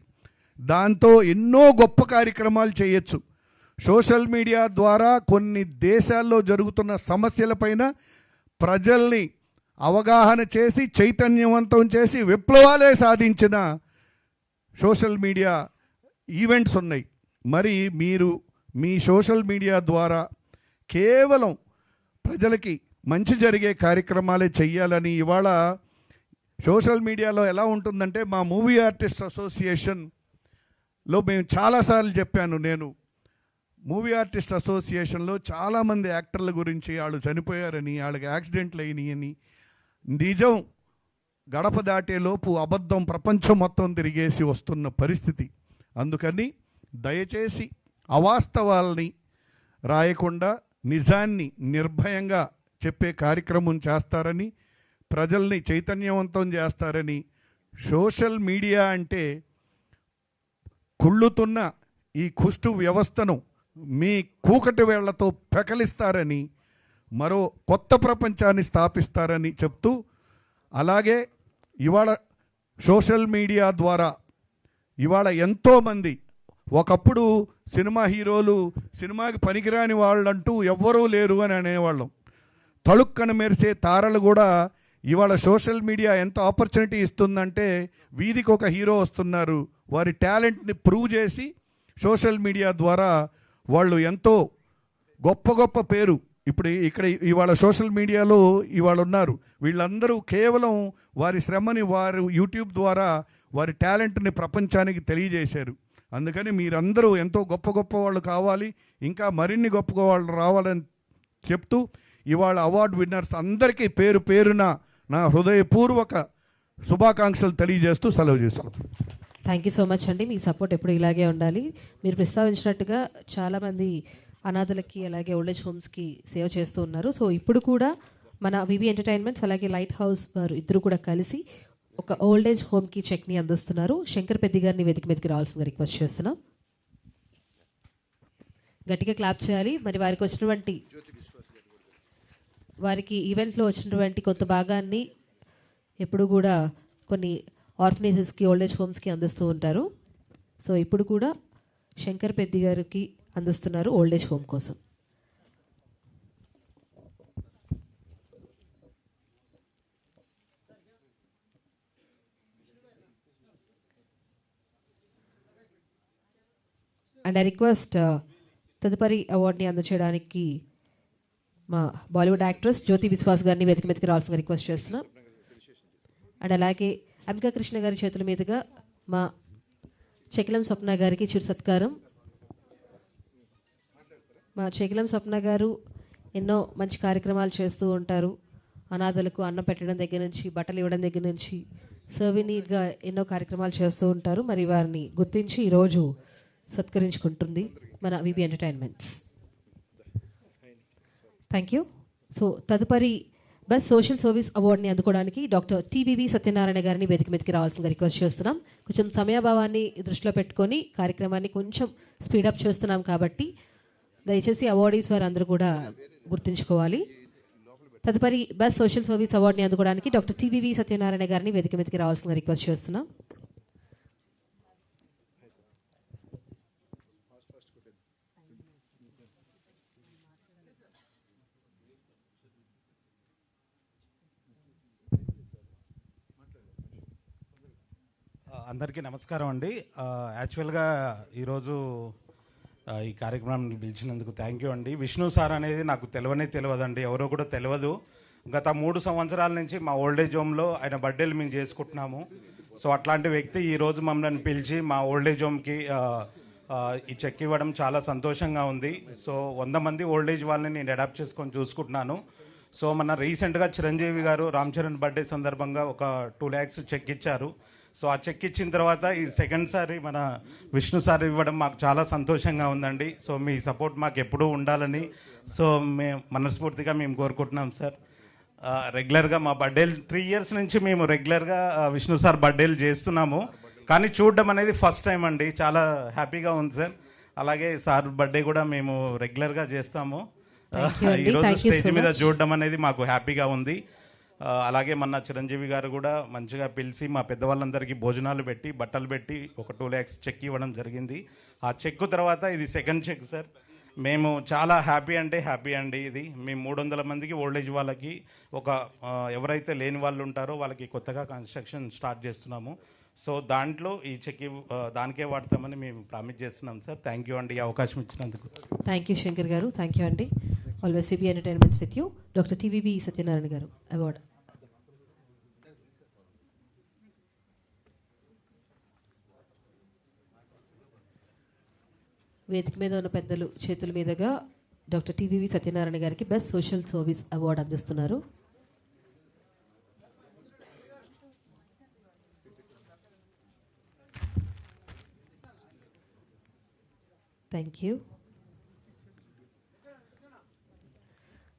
దాంతో ఎన్నో గొప్ప కార్యక్రమాలు చేయొచ్చు. సోషల్ మీడియా ద్వారా కొన్ని దేశాల్లో జరుగుతున్న సమస్యలపైన ప్రజల్ని అవగాహన చేసి, చైతన్యవంతం చేసి, విప్లవాలే సాధించిన సోషల్ మీడియా ఈవెంట్స్ ఉన్నాయి. మరి మీరు మీ సోషల్ మీడియా ద్వారా కేవలం ప్రజలకి మంచి జరిగే కార్యక్రమాలే చెయ్యాలని, ఇవాళ సోషల్ మీడియాలో ఎలా ఉంటుందంటే, మా మూవీ ఆర్టిస్ట్ అసోసియేషన్లో మేము చాలాసార్లు చెప్పాను, నేను మూవీ ఆర్టిస్ట్ అసోసియేషన్లో చాలామంది యాక్టర్ల గురించి వాళ్ళు చనిపోయారని, వాళ్ళకి యాక్సిడెంట్లు అయినాయని, నిజం గడప దాటేలోపు అబద్ధం ప్రపంచం మొత్తం తిరిగేసి వస్తున్న పరిస్థితి. అందుకని దయచేసి అవాస్తవాల్ని రాయకుండా నిజాన్ని నిర్భయంగా చెప్పే కార్యక్రమం చేస్తారని, ప్రజల్ని చైతన్యవంతం చేస్తారని, సోషల్ మీడియా అంటే కుళ్ళుతున్న ఈ కుష్టు వ్యవస్థను మీ కూకటి వేళ్లతో పెకలిస్తారని, మరో కొత్త ప్రపంచాన్ని స్థాపిస్తారని చెప్తూ, అలాగే ఇవాళ సోషల్ మీడియా ద్వారా ఇవాళ ఎంతోమంది, ఒకప్పుడు సినిమా హీరోలు సినిమాకి పనికిరాని వాళ్ళంటూ ఎవ్వరూ లేరు అని అనేవాళ్ళం. తళుక్కన మెరిసే తారలు కూడా ఇవాళ సోషల్ మీడియా ఎంత ఆపర్చునిటీ ఇస్తుందంటే, వీధికి ఒక హీరో వస్తున్నారు, వారి టాలెంట్ని ప్రూవ్ చేసి సోషల్ మీడియా ద్వారా వాళ్ళు ఎంతో గొప్ప గొప్ప పేరు, ఇప్పుడు ఇక్కడ ఇవాళ సోషల్ మీడియాలో ఇవాళ ఉన్నారు, వీళ్ళందరూ కేవలం వారి శ్రమని వారు యూట్యూబ్ ద్వారా వారి టాలెంట్ని ప్రపంచానికి తెలియజేశారు. అందుకని మీరందరూ ఎంతో గొప్ప గొప్ప వాళ్ళు కావాలి, ఇంకా మరిన్ని గొప్ప వాళ్ళు రావాలని చెప్తూ, ఇవాళ అవార్డు విన్నర్స్ అందరికీ పేరు పేరున నా హృదయపూర్వక శుభాకాంక్షలు తెలియజేస్తూ సెలవు చేస్తాను. థ్యాంక్ యూ సో మచ్ అండి. మీ సపోర్ట్ ఎప్పుడు ఇలాగే ఉండాలి. మీరు ప్రస్తావించినట్టుగా చాలామంది అనాథలకి, అలాగే ఓల్డేజ్ హోమ్స్కి సేవ చేస్తూ ఉన్నారు. సో ఇప్పుడు కూడా మన వివి ఎంటర్టైన్మెంట్స్ అలాగే లైట్ హౌస్ వారు ఇద్దరు కూడా కలిసి ఒక ఓల్డేజ్ హోమ్కి చెక్ని అందిస్తున్నారు. శంకర్ పెద్ది గారిని వేదిక మీదకి రావాల్సిందిగా రిక్వెస్ట్ చేస్తున్నాం. గట్టిగా క్లాప్ చేయాలి. మరి వారికి ఈవెంట్లో వచ్చినటువంటి కొంత భాగాన్ని ఎప్పుడు కూడా కొన్ని ఆర్ఫనేజెస్కి, ఓల్డేజ్ హోమ్స్కి అందిస్తూ ఉంటారు. సో ఇప్పుడు కూడా శంకర్ పెద్ది గారికి అందిస్తున్నారు ఓల్డేజ్ హోమ్ కోసం. అండ్ ఐ రిక్వెస్ట్ తదుపరి అవార్డుని అందచేయడానికి మా బాలీవుడ్ యాక్ట్రెస్ జ్యోతి విశ్వాస్ గారిని వేదిక మీదకి రావాల్సిన రిక్వెస్ట్ చేస్తున్నాం. అండ్ అలాగే అంబికా కృష్ణ గారి చేతుల మీదుగా మా చెకిలం స్వప్న గారికి చిరు సత్కారం. మా చెకిలం స్వప్న గారు ఎన్నో మంచి కార్యక్రమాలు చేస్తూ ఉంటారు. అనాథలకు అన్నం పెట్టడం దగ్గర నుంచి, బట్టలు ఇవ్వడం దగ్గర నుంచి, సర్వీనీడ్గా ఎన్నో కార్యక్రమాలు చేస్తూ ఉంటారు. మరి వారిని గుర్తించి ఈరోజు సత్కరించుకుంటుంది మన VB entertainments. Thank you. So తదుపరి బెస్ట్ సోషల్ సర్వీస్ అవార్డుని అందుకోవడానికి డాక్టర్ టీవీవి సత్యనారాయణ గారిని వేదిక మీదకి రావాల్సిందిగా రిక్వెస్ట్ చేస్తున్నాం. కొంచెం సమయాభావాన్ని దృష్టిలో పెట్టుకొని కార్యక్రమాన్ని కొంచెం స్పీడప్ చేస్తున్నాం కాబట్టి దయచేసి అవార్డీస్ వారు అందరూ కూడా గుర్తుంచుకోవాలి. తదుపరి బెస్ట్ సోషల్ సర్వీస్ అవార్డుని అందుకోవడానికి డాక్టర్ టీవీవి సత్యనారాయణ గారిని వేదిక మీదకి రావాల్సిందిగా రిక్వెస్ట్ చేస్తున్నాం. అందరికీ నమస్కారం అండి. యాక్చువల్గా ఈరోజు ఈ కార్యక్రమాన్ని పిలిచినందుకు థ్యాంక్ యూ అండి. విష్ణు సార్ అనేది నాకు తెలియదండి, ఎవరో కూడా తెలియదు. గత 3 సంవత్సరాల నుంచి మా ఓల్డేజ్ హోమ్లో ఆయన బర్త్డేలు మేము చేసుకుంటున్నాము. సో అట్లాంటి వ్యక్తి ఈరోజు మమ్మల్ని పిలిచి మా ఓల్డేజ్ హోమ్కి ఈ చెక్ ఇవ్వడం చాలా సంతోషంగా ఉంది. సో 100 మంది ఓల్డేజ్ వాళ్ళని నేను అడాప్ట్ చేసుకొని చూసుకుంటున్నాను. సో మన రీసెంట్గా చిరంజీవి గారు రామ్ చరణ్ బర్త్డే సందర్భంగా ఒక 2 lakhs చెక్ ఇచ్చారు. సో ఆ చెక్ ఇచ్చిన తర్వాత ఈ సెకండ్ సారి మన విష్ణు సార్ ఇవ్వడం మాకు చాలా సంతోషంగా ఉందండి. సో మీ సపోర్ట్ మాకు ఎప్పుడూ ఉండాలని సో మనస్ఫూర్తిగా మేము కోరుకుంటున్నాం సార్. రెగ్యులర్గా మా బర్త్డేలు 3 years నుంచి మేము రెగ్యులర్గా విష్ణు సార్ బర్త్డేలు చేస్తున్నాము. కానీ చూడడం అనేది ఫస్ట్ టైం అండి, చాలా హ్యాపీగా ఉంది సార్. అలాగే సార్ బర్త్డే కూడా మేము రెగ్యులర్గా చేస్తాము. ఈరోజు స్టేజ్ మీద చూడడం అనేది మాకు హ్యాపీగా ఉంది. అలాగే మొన్న చిరంజీవి గారు కూడా మంచిగా పిలిచి మా పెద్దవాళ్ళందరికీ భోజనాలు పెట్టి బట్టలు పెట్టి ఒక 2 lakhs చెక్ ఇవ్వడం జరిగింది. ఆ చెక్ తర్వాత ఇది సెకండ్ చెక్ సార్. మేము చాలా హ్యాపీ అండి. ఇది మేము 300 మందికి ఓల్డేజ్ వాళ్ళకి ఒక ఎవరైతే లేని వాళ్ళు ఉంటారో వాళ్ళకి కొత్తగా కన్స్ట్రక్షన్ స్టార్ట్ చేస్తున్నాము. సో దాంట్లో ఈ చెక్ దానికే వాడతామని మేము ప్రామిస్ చేస్తున్నాం సార్. థ్యాంక్ యూ అండి, ఈ అవకాశం ఇచ్చినందుకు. థ్యాంక్ యూ శంకర్ గారు. థ్యాంక్ యూ అండి. Always VB entertainments with you. Doctor TVV Satyanarayana గారు అవార్డు. వేదిక మీద ఉన్న పెద్దలు చేతుల మీదుగా డాక్టర్ టీవీవి సత్యనారాయణ గారికి బెస్ట్ సోషల్ సర్వీస్ అవార్డు అందిస్తున్నారు. Thank you.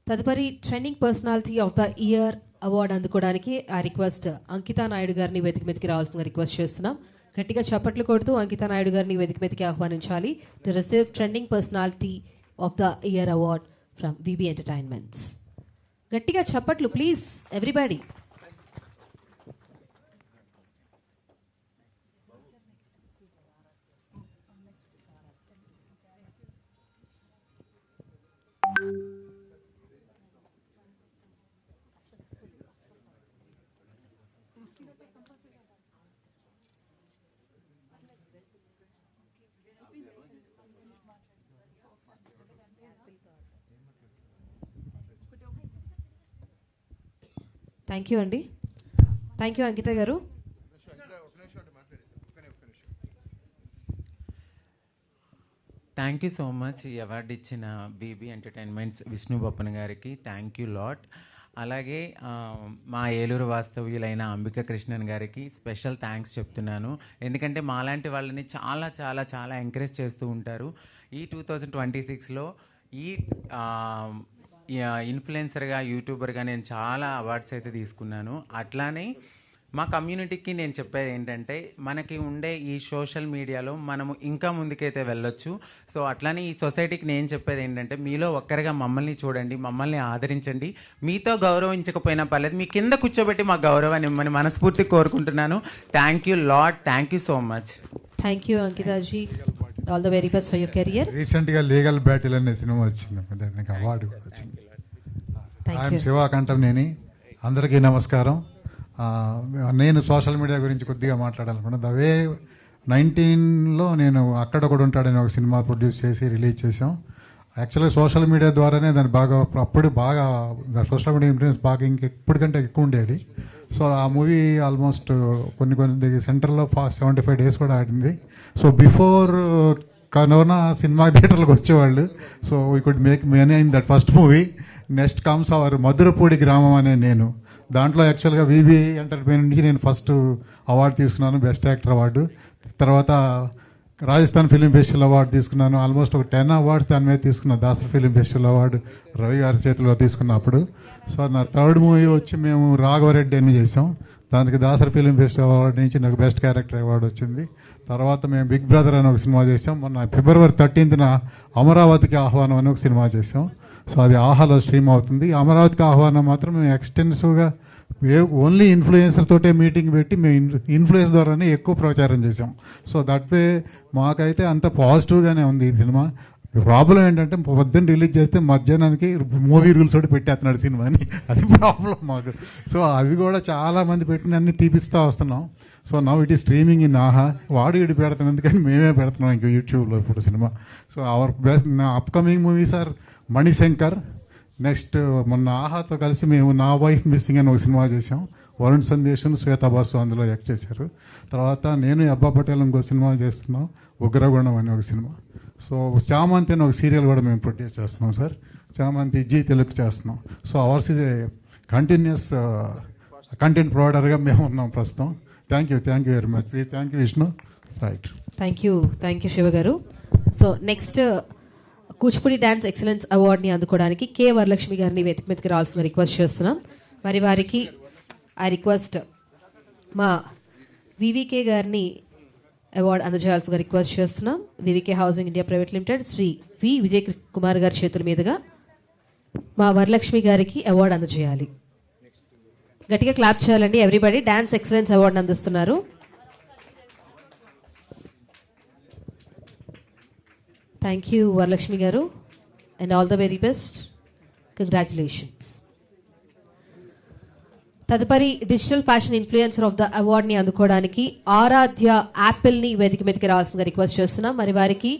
తదుపరి trending personality of the year award అందుకోవడానికి ఆ రిక్వెస్ట్ అంకితా నాయుడు గారిని వేదిక మీదకి రావాల్సిందిగా రిక్వెస్ట్ చేస్తున్నాం. గట్టిగా చప్పట్లు కొడుతూ అంకితా నాయుడు గారిని వేదిక మీదకి ఆహ్వానించాలి to receive trending personality of the year award from VB entertainments. గట్టిగా చప్పట్లు ప్లీజ్ ఎవ్రీబడి. థ్యాంక్ యూ అండి. థ్యాంక్ యూ అంకిత గారు. Thank you so much. ఈ అవార్డు ఇచ్చిన బీబీ ఎంటర్టైన్మెంట్స్ విష్ణు బొప్పన్ గారికి థ్యాంక్ యూ లాట్. అలాగే మా ఏలూరు వాస్తవ్యులైన అంబికా కృష్ణన్ గారికి స్పెషల్ థ్యాంక్స్ చెప్తున్నాను. ఎందుకంటే మాలాంటి వాళ్ళని చాలా చాలా చాలా ఎంకరేజ్ చేస్తూ ఉంటారు. ఈ 2026లో ఈ ఇన్ఫ్లుయెన్సర్గా యూట్యూబర్గా నేను చాలా అవార్డ్స్ అయితే తీసుకున్నాను. అట్లానే మా కమ్యూనిటీకి నేను చెప్పేది ఏంటంటే మనకి ఉండే ఈ సోషల్ మీడియాలో మనము ఇంకా ముందుకైతే వెళ్ళొచ్చు. సో అట్లానే ఈ సొసైటీకి నేను చెప్పేది ఏంటంటే మీలో ఒక్కరిగా మమ్మల్ని చూడండి, మమ్మల్ని ఆదరించండి. మీతో గౌరవించకపోయినా పర్లేదు, మీ కింద కూర్చోబెట్టి మా గౌరవాన్ని ఇమ్మని మనస్ఫూర్తి కోరుకుంటున్నాను. Thank you lot. Thank you so much. Thank you Ankita ji. All the very best for your career. రీసెంట్గా లీగల్ బ్యాటిల్ అనే సినిమా వచ్చింది, దానికి అవార్డు వచ్చింది. ఐఎమ్ శివ కంఠంనేని. అందరికీ నమస్కారం. నేను సోషల్ మీడియా గురించి కొద్దిగా మాట్లాడాలనుకున్నాను. ద వే 19లో నేను అక్కడ కూడా ఉంటాడని ఒక సినిమా ప్రొడ్యూస్ చేసి రిలీజ్ చేసాం. యాక్చువల్గా సోషల్ మీడియా ద్వారానే దాన్ని బాగా అప్పుడు బాగా సోషల్ మీడియా ఇన్ఫ్లుయెన్స్ బాగా ఇంకెప్పటికంటే ఎక్కువ ఉండేది. సో ఆ మూవీ ఆల్మోస్ట్ కొన్ని సెంటర్లో 75 days కూడా ఆడింది. సో బిఫోర్ కరోనా సినిమా థియేటర్లకు వచ్చేవాళ్ళు. So we could make money in that first movie. Next comes hour Madhurapudi గ్రామం అనే నేను. దాంట్లో యాక్చువల్గా విబి ఎంటర్టైన్మెంట్ నుంచి నేను ఫస్ట్ అవార్డు తీసుకున్నాను, బెస్ట్ యాక్టర్ అవార్డు. తర్వాత రాజస్థాన్ ఫిలిం ఫెస్టివల్ అవార్డు తీసుకున్నాను. ఆల్మోస్ట్ ఒక 10 awards దాని మీద తీసుకున్నాను. Dasari film festival award Ravi గారి చేతిలో తీసుకున్నప్పుడు. సో నా థర్డ్ మూవీ వచ్చి మేము రాఘవరెడ్డి అని చేసాం. దానికి దాసరి ఫిలిం ఫెస్టివల్ అవార్డు నుంచి నాకు బెస్ట్ క్యారెక్టర్ అవార్డు వచ్చింది. తర్వాత మేము బిగ్ బ్రదర్ అని ఒక సినిమా చేసాం. మొన్న February 13th అమరావతికి ఆహ్వానం అని ఒక సినిమా చేసాం. సో అది ఆహాలో స్ట్రీమ్ అవుతుంది. అమరావతికి ఆహ్వానం మాత్రం మేము ఎక్స్టెన్సివ్గా ఓన్లీ ఇన్ఫ్లుయెన్సర్ తోటే మీటింగ్ పెట్టి మేము ఇన్ఫ్లుయెన్స్ ద్వారానే ఎక్కువ ప్రచారం చేసాం. సో దట్ వే మాకైతే అంత పాజిటివ్గానే ఉంది ఈ సినిమా. ప్రాబ్లం ఏంటంటే పొద్దున్న రిలీజ్ చేస్తే మధ్యాహ్నానికి మూవీ రూల్స్ తోటి పెట్టేస్తున్నాడు సినిమాని, అది ప్రాబ్లం మాకు. సో అవి కూడా చాలామంది పెట్టిన అన్ని తీపిస్తూ వస్తున్నాం. సో నవ్ ఇట్ ఈ స్ట్రీమింగ్ ఇన్ ఆహా. వాడు ఇటు పెడతాం ఎందుకని మేమే పెడుతున్నాం ఇంక యూట్యూబ్లో ఇప్పుడు cinema. So our best upcoming movies are Manishankar. Next మొన్న ఆహాతో కలిసి మేము నా వైఫ్ మిస్సింగ్ అని ఒక సినిమా చేసాం. వరుణ్ సందేశం, శ్వేతా బాసు అందులో యాక్ట్ చేశారు. తర్వాత నేను అబ్బా పటేల్ ఇంకో సినిమా చేస్తున్నాం, ఉగ్రగుణం అనే ఒక సినిమా. సో చామంతి అని ఒక సీరియల్ కూడా మేము ప్రొడ్యూస్ చేస్తున్నాం సార్. చామంతి జీ తెలుగు చేస్తున్నాం. So ours is a continuous content ప్రొవైడర్గా మేము ఉన్నాం ప్రస్తుతం. Thank you very much. Thank you Vishnu. Right, thank you Shiva గారు. So next Kuchipudi dance excellence అవార్డుని అందుకోవడానికి కె వరలక్ష్మి గారిని వేదిక మీదకి రావాల్సిన రిక్వెస్ట్ చేస్తున్నాం. మరి వారికి ఆ రిక్వెస్ట్ మా వివికే గారిని అవార్డు అందజేయాల్సిన రిక్వెస్ట్ చేస్తున్నాం. VVK housing India private limited Shri V Vijay Kumar గారి చేతుల మీదుగా మా వరలక్ష్మి గారికి అవార్డు అందజేయాలి. గట్టిగా క్లాప్ చేయాలండి ఎవ్రీబడి. డాన్స్ ఎక్సలెన్స్ అవార్డుని అందిస్తున్నారు. థ్యాంక్ యూ వరలక్ష్మి గారు and all the very best. Congratulations. తదుపరి digital fashion influencer of the అవార్డ్ని అందుకోవడానికి ఆరాధ్య యాపిల్ని వేదిక మీదకి రావాల్సిన రిక్వెస్ట్ చేస్తున్నాం. మరి వారికి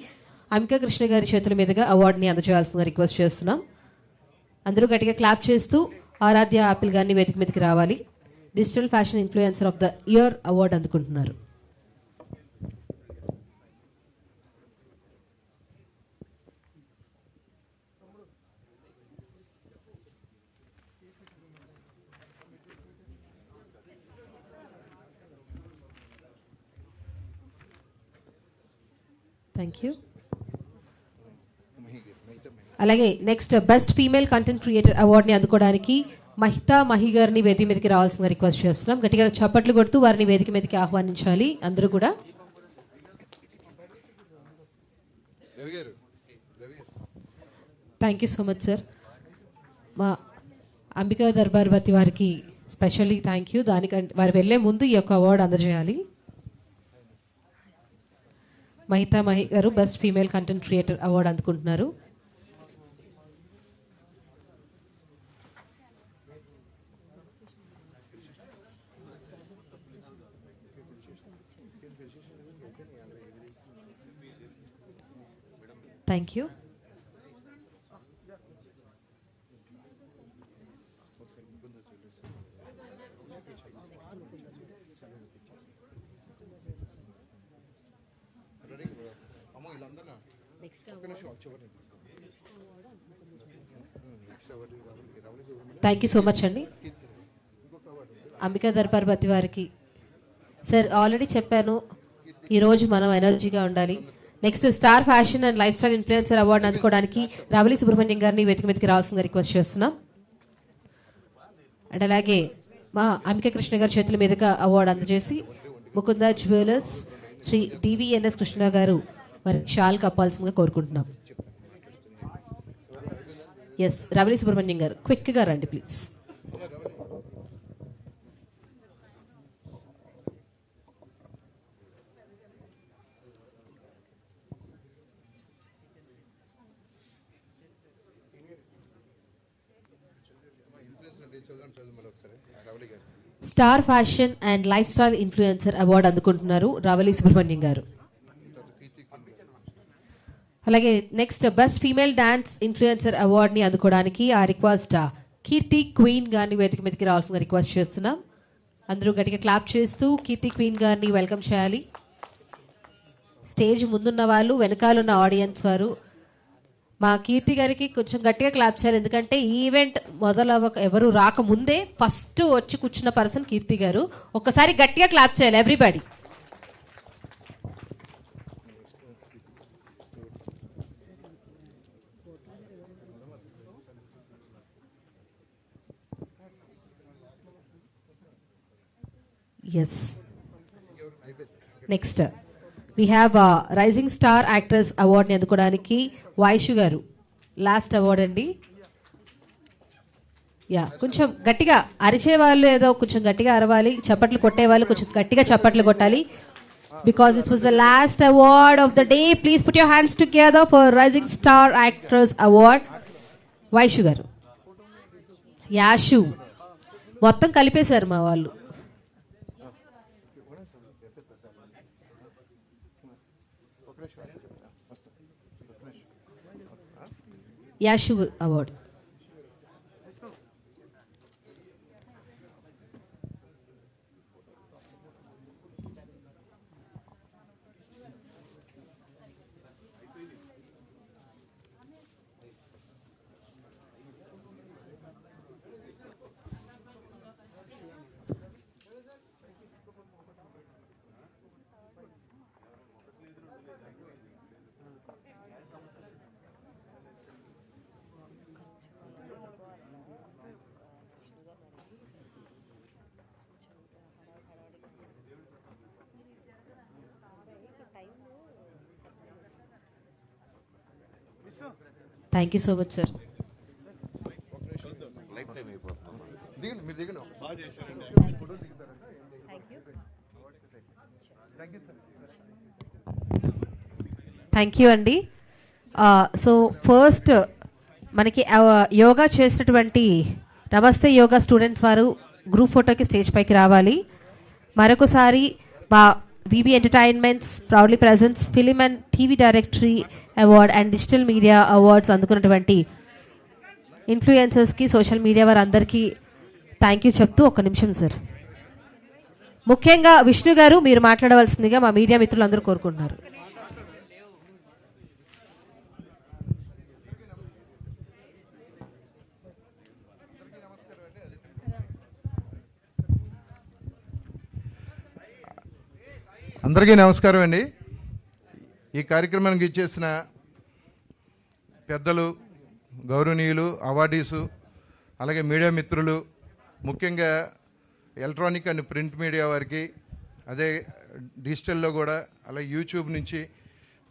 అంబికా కృష్ణ గారి చేతుల మీదుగా అవార్డుని అందజేయాల్సిన రిక్వెస్ట్ చేస్తున్నాం. అందరూ గట్టిగా క్లాప్ చేస్తూ ఆరాధ్య యాపిల్ గారిని వేదిక మీదకి రావాలి. Digital fashion influencer of the year award అందుకుంటున్నారు. Thank you. అలాగే next best female content creator అవార్డుని అందుకోవడానికి మహితా మహి గారిని వేదిక మీదకి రావాల్సిన రిక్వెస్ట్ చేస్తున్నాం. గట్టిగా చప్పట్లు కొడుతూ వారిని వేదిక మీదకి ఆహ్వానించాలి అందరూ కూడా. Thank you so much sir. మా అంబికా దర్బార్ బతి వారికి స్పెషల్లీ థ్యాంక్ యూ. దానికంటే వారు వెళ్లే ముందు ఈ యొక్క అవార్డు అందజేయాలి. మహితా మహి గారు best female content creator award అందుకుంటున్నారు. Thank you. Thank you so much అండి. అంబికా దర్బార్ బతి వారికి సార్ ఆల్రెడీ చెప్పాను, ఈరోజు మనం ఎనర్జీగా ఉండాలి. Next star fashion and lifestyle influencer award అందుకోవడానికి రవలి సుబ్రహ్మణ్యం గారిని వేదిక మీదకి రావాల్సిందిగా రిక్వెస్ట్ చేస్తున్నాం. అండ్ అలాగే మా అంబికా కృష్ణ గారి చేతుల మీదుగా అవార్డు అందజేసి ముకుంద జ్యువెలర్స్ శ్రీ డివిఎన్ఎస్ కృష్ణ గారు మరి షాల్ కప్పాల్సిందిగా కోరుకుంటున్నాం. ఎస్, రవలి సుబ్రహ్మణ్యం గారు క్విక్గా రండి please. Star fashion and lifestyle influencer award అందుకుంటున్నారు రవలి సుబ్రహ్మణ్యం గారు. అలాగే next best female dance influencer అవార్డుని అందుకోవడానికి ఆ రిక్వెస్ట్ కీర్తి క్వీన్ గారిని వేదిక మీదకి రావాల్సిన రిక్వెస్ట్ చేస్తున్నాం. అందరూ గట్టిగా క్లాప్ చేస్తూ కీర్తి క్వీన్ గారిని వెల్కమ్ చేయాలి. స్టేజ్ ముందున్న వాళ్ళు, వెనకాలన్న ఆడియన్స్ వారు మా కీర్తి గారికి కొంచెం గట్టిగా క్లాప్ చేయాలి. ఎందుకంటే ఈ ఈవెంట్ ఎవరు రాకముందే ఫస్ట్ వచ్చి కూర్చున్న పర్సన్ కీర్తి గారు. ఒక్కసారి గట్టిగా క్లాప్ చేయాలి everybody. Yes, next we have rising star actress అవార్డుని అందుకోవడానికి వైషు గారు లాస్ట్ అవార్డ్ అండి. యా, కొంచెం గట్టిగా అరిచే వాళ్ళు ఏదో కొంచెం గట్టిగా అరవాలి, చప్పట్లు కొట్టే వాళ్ళు కొంచెం గట్టిగా చప్పట్లు కొట్టాలి. Because this was the last award of the day. Please put your hands together for rising star actress award. Vaishu గారు, యాషు మొత్తం కలిపేశారు మా వాళ్ళు. Yashu award. Thank you so much sir. Thank you అండి. సో ఫస్ట్ మనకి యోగా చేసినటువంటి నమస్తే యోగా స్టూడెంట్స్ వారు group ఫోటోకి స్టేజ్ పైకి రావాలి. మరొకసారి మా VB entertainments proudly presents film and TV directory award and digital media awards అందుకున్నటువంటి ఇన్ఫ్లుయెన్సర్స్కి, social media వారు అందరికీ థ్యాంక్ యూ చెప్తూ ఒక్క నిమిషం సార్. ముఖ్యంగా విష్ణు గారు మీరు మాట్లాడవలసిందిగా మా మీడియా మిత్రులు అందరూ కోరుకుంటున్నారు. అందరికీ నమస్కారం అండి. ఈ కార్యక్రమానికి ఇచ్చేసిన పెద్దలు, గౌరవనీయులు, అవార్డీసు, అలాగే మీడియా మిత్రులు, ముఖ్యంగా ఎలక్ట్రానిక్ అండ్ ప్రింట్ మీడియా వారికి, అదే డిజిటల్లో కూడా, అలాగే యూట్యూబ్ నుంచి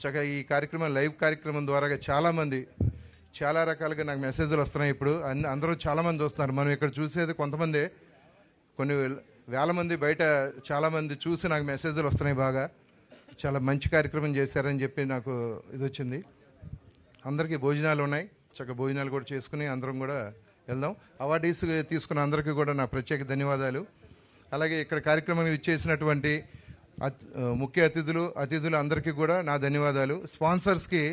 చక్కగా ఈ కార్యక్రమం లైవ్ కార్యక్రమం ద్వారా చాలామంది చాలా రకాలుగా నాకు మెసేజ్లు వస్తున్నాయి. ఇప్పుడు అందరూ చాలామంది వస్తున్నారు. మనం ఇక్కడ చూసేది కొంతమంది, కొన్ని వేల మంది బయట చాలామంది చూసి నాకు మెసేజ్లు వస్తున్నాయి. బాగా చాలా మంచి కార్యక్రమం చేశారని చెప్పి నాకు ఇది వచ్చింది. అందరికీ భోజనాలు ఉన్నాయి, చక్కగా భోజనాలు కూడా చేసుకుని అందరం కూడా వెళ్దాం. అవార్డీస్ తీసుకున్న అందరికీ కూడా నా ప్రత్యేక ధన్యవాదాలు. అలాగే ఇక్కడ కార్యక్రమం ఇచ్చేసినటువంటి ముఖ్య అతిథులు అందరికీ కూడా నా ధన్యవాదాలు. స్పాన్సర్స్కి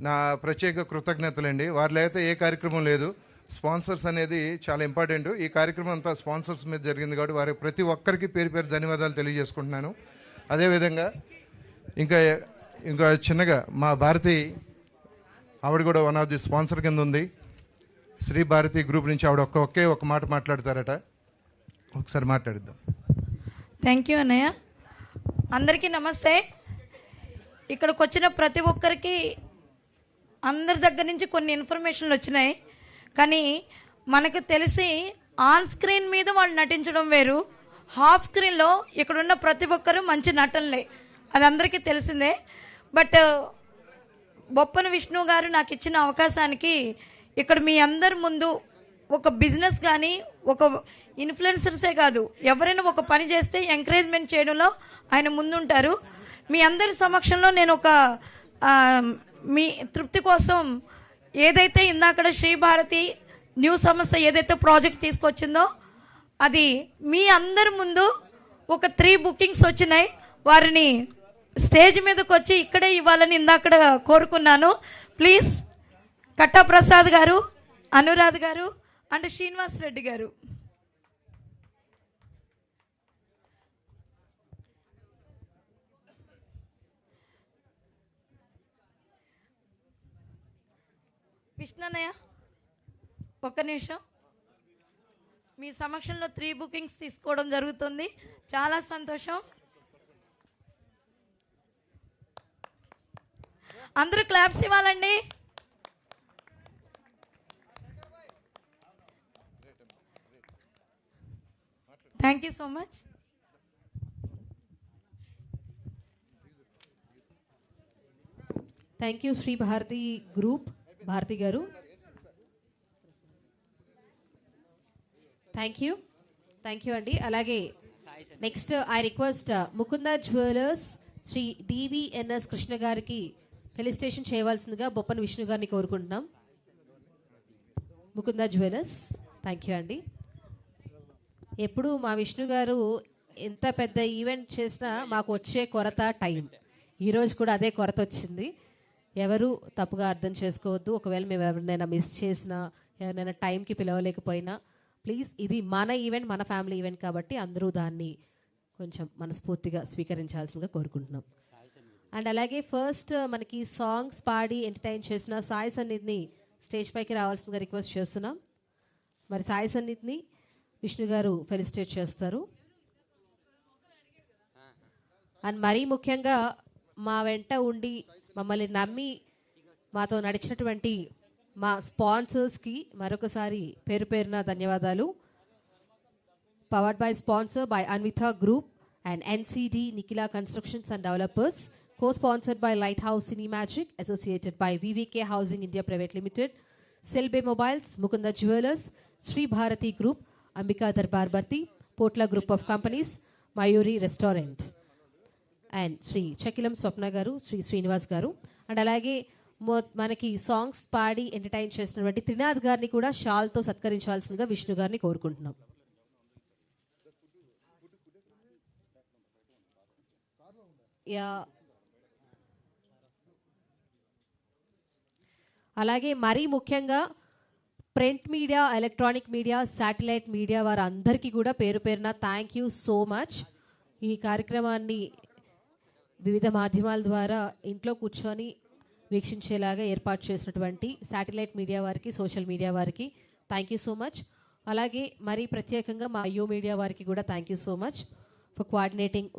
నా ప్రత్యేక కృతజ్ఞతలండి. వారి లేకపోతే ఏ కార్యక్రమం లేదు. స్పాన్సర్స్ అనేది చాలా ఇంపార్టెంట్. ఈ కార్యక్రమం అంతా స్పాన్సర్స్ మీద జరిగింది కాబట్టి వారి ప్రతి ఒక్కరికి పేరు పేరు ధన్యవాదాలు తెలియజేసుకుంటున్నాను. అదేవిధంగా ఇంకా చిన్నగా మా భారతి, ఆవిడ కూడా వన్ ఆఫ్ ది స్పాన్సర్ కింద ఉంది. శ్రీ భారతి గ్రూప్ నుంచి ఆవిడ ఒకే ఒక మాట మాట్లాడతారట. ఒకసారి మాట్లాడిద్దాం. థ్యాంక్ యూ అన్నయ్య. అందరికీ నమస్తే. ఇక్కడికి వచ్చిన ప్రతి ఒక్కరికి అందరి దగ్గర నుంచి కొన్ని ఇన్ఫర్మేషన్లు వచ్చినాయి. కానీ మనకు తెలిసి ఆన్ స్క్రీన్ మీద వాళ్ళు నటించడం వేరు, హాఫ్ స్క్రీన్లో ఇక్కడున్న ప్రతి ఒక్కరు మంచి నటనలే, అది అందరికీ తెలిసిందే. బట్ బొప్పన విష్ణు గారు నాకు ఇచ్చిన అవకాశానికి ఇక్కడ మీ అందరి ముందు ఒక బిజినెస్ కానీ, ఒక ఇన్ఫ్లుయెన్సర్సే కాదు, ఎవరైనా ఒక పని చేస్తే ఎంకరేజ్మెంట్ చేయడంలో ఆయన ముందుంటారు. మీ అందరి సమక్షంలో నేను ఒక మీ తృప్తి కోసం ఏదైతే ఇందాక శ్రీభారతి న్యూ సంస్థ ఏదైతే ప్రాజెక్ట్ తీసుకొచ్చిందో అది మీ అందరి ముందు ఒక 3 బుకింగ్స్ వచ్చినాయి. వారిని స్టేజ్ మీదకి వచ్చి ఇక్కడే ఇవ్వాలని ఇందాక కోరుకున్నాను. ప్లీజ్ కట్టా ప్రసాద్ గారు, అనురాధ్ గారు అండ్ శ్రీనివాస్ రెడ్డి గారు. విష్ణన్నయ్య ఒక్క నిమిషం. మీ సమక్షంలో 3 బుకింగ్స్ తీసుకోవడం జరుగుతుంది. చాలా సంతోషం. అందరూ క్లాప్స్ ఇవ్వాలండి. Thank you so much. Thank you Shri Bharati group, Bharati గారు. థ్యాంక్ యూ అండి. అలాగే next I request Mukunda jewellers Shri DVNS Krishna గారికి ఫెలిసిటేషన్ చేయవలసిందిగా బొప్పన విష్ణు గారిని కోరుకుంటున్నాం. ముకుంద జ్యువెలర్స్. థ్యాంక్ యూ అండి. ఎప్పుడు మా విష్ణు గారు ఎంత పెద్ద ఈవెంట్ చేసినా మాకు వచ్చే కొరత టైం. ఈరోజు కూడా అదే కొరత వచ్చింది. ఎవరు తప్పుగా అర్థం చేసుకోవద్దు. ఒకవేళ మేము ఎవరినైనా మిస్ చేసినా, ఎవరినైనా టైంకి పిలవలేకపోయినా, ప్లీజ్ ఇది మన ఈవెంట్, మన ఫ్యామిలీ ఈవెంట్ కాబట్టి అందరూ దాన్ని కొంచెం మనస్ఫూర్తిగా స్వీకరించాల్సిందిగా కోరుకుంటున్నాం. అండ్ అలాగే ఫస్ట్ మనకి సాంగ్స్ పాడి ఎంటర్టైన్ చేసిన సాయి సన్నిధిని స్టేజ్ పైకి రావాల్సిందిగా రిక్వెస్ట్ చేస్తున్నాం. మరి సాయి సన్నిధిని విష్ణు గారు ఫెలిసిటేట్ చేస్తారు. అండ్ మరీ ముఖ్యంగా మా వెంట ఉండి మమ్మల్ని నమ్మి మాతో నడిచినటువంటి మా స్పాన్సర్స్కి మరొకసారి పేరు పేరున ధన్యవాదాలు. Powered by sponsor by Anvitha group and NCD Nikila Constructions and Developers, co-sponsored by Lighthouse Cinemagic, associated by VVK Housing India Private Limited, Selbe Mobiles, Mukunda Jewelers, Sri Bharati Group, Ambika Darbar Bharti, Potla Group of Companies, Mayuri Restaurant, and Shri Chakilam Swapna గారు, శ్రీ శ్రీనివాస్ గారు. And అలాగే మనకి songs పాడి entertain చేసినటువంటి త్రినాథ్ గారిని కూడా షాల్తో సత్కరించాల్సిందిగా విష్ణు గారిని కోరుకుంటున్నాం. అలాగే మరీ ముఖ్యంగా print media, electronic media, satellite media వారందరికీ కూడా పేరు పేరున థ్యాంక్ యూ సో మచ్. ఈ కార్యక్రమాన్ని వివిధ మాధ్యమాల ద్వారా ఇంట్లో కూర్చొని వీక్షించేలాగా ఏర్పాటు చేసినటువంటి శాటిలైట్ మీడియా వారికి, సోషల్ మీడియా వారికి థ్యాంక్ యూ సో మచ్. అలాగే మరీ ప్రత్యేకంగా మా అయ్యో మీడియా వారికి కూడా thank you so much for coordinating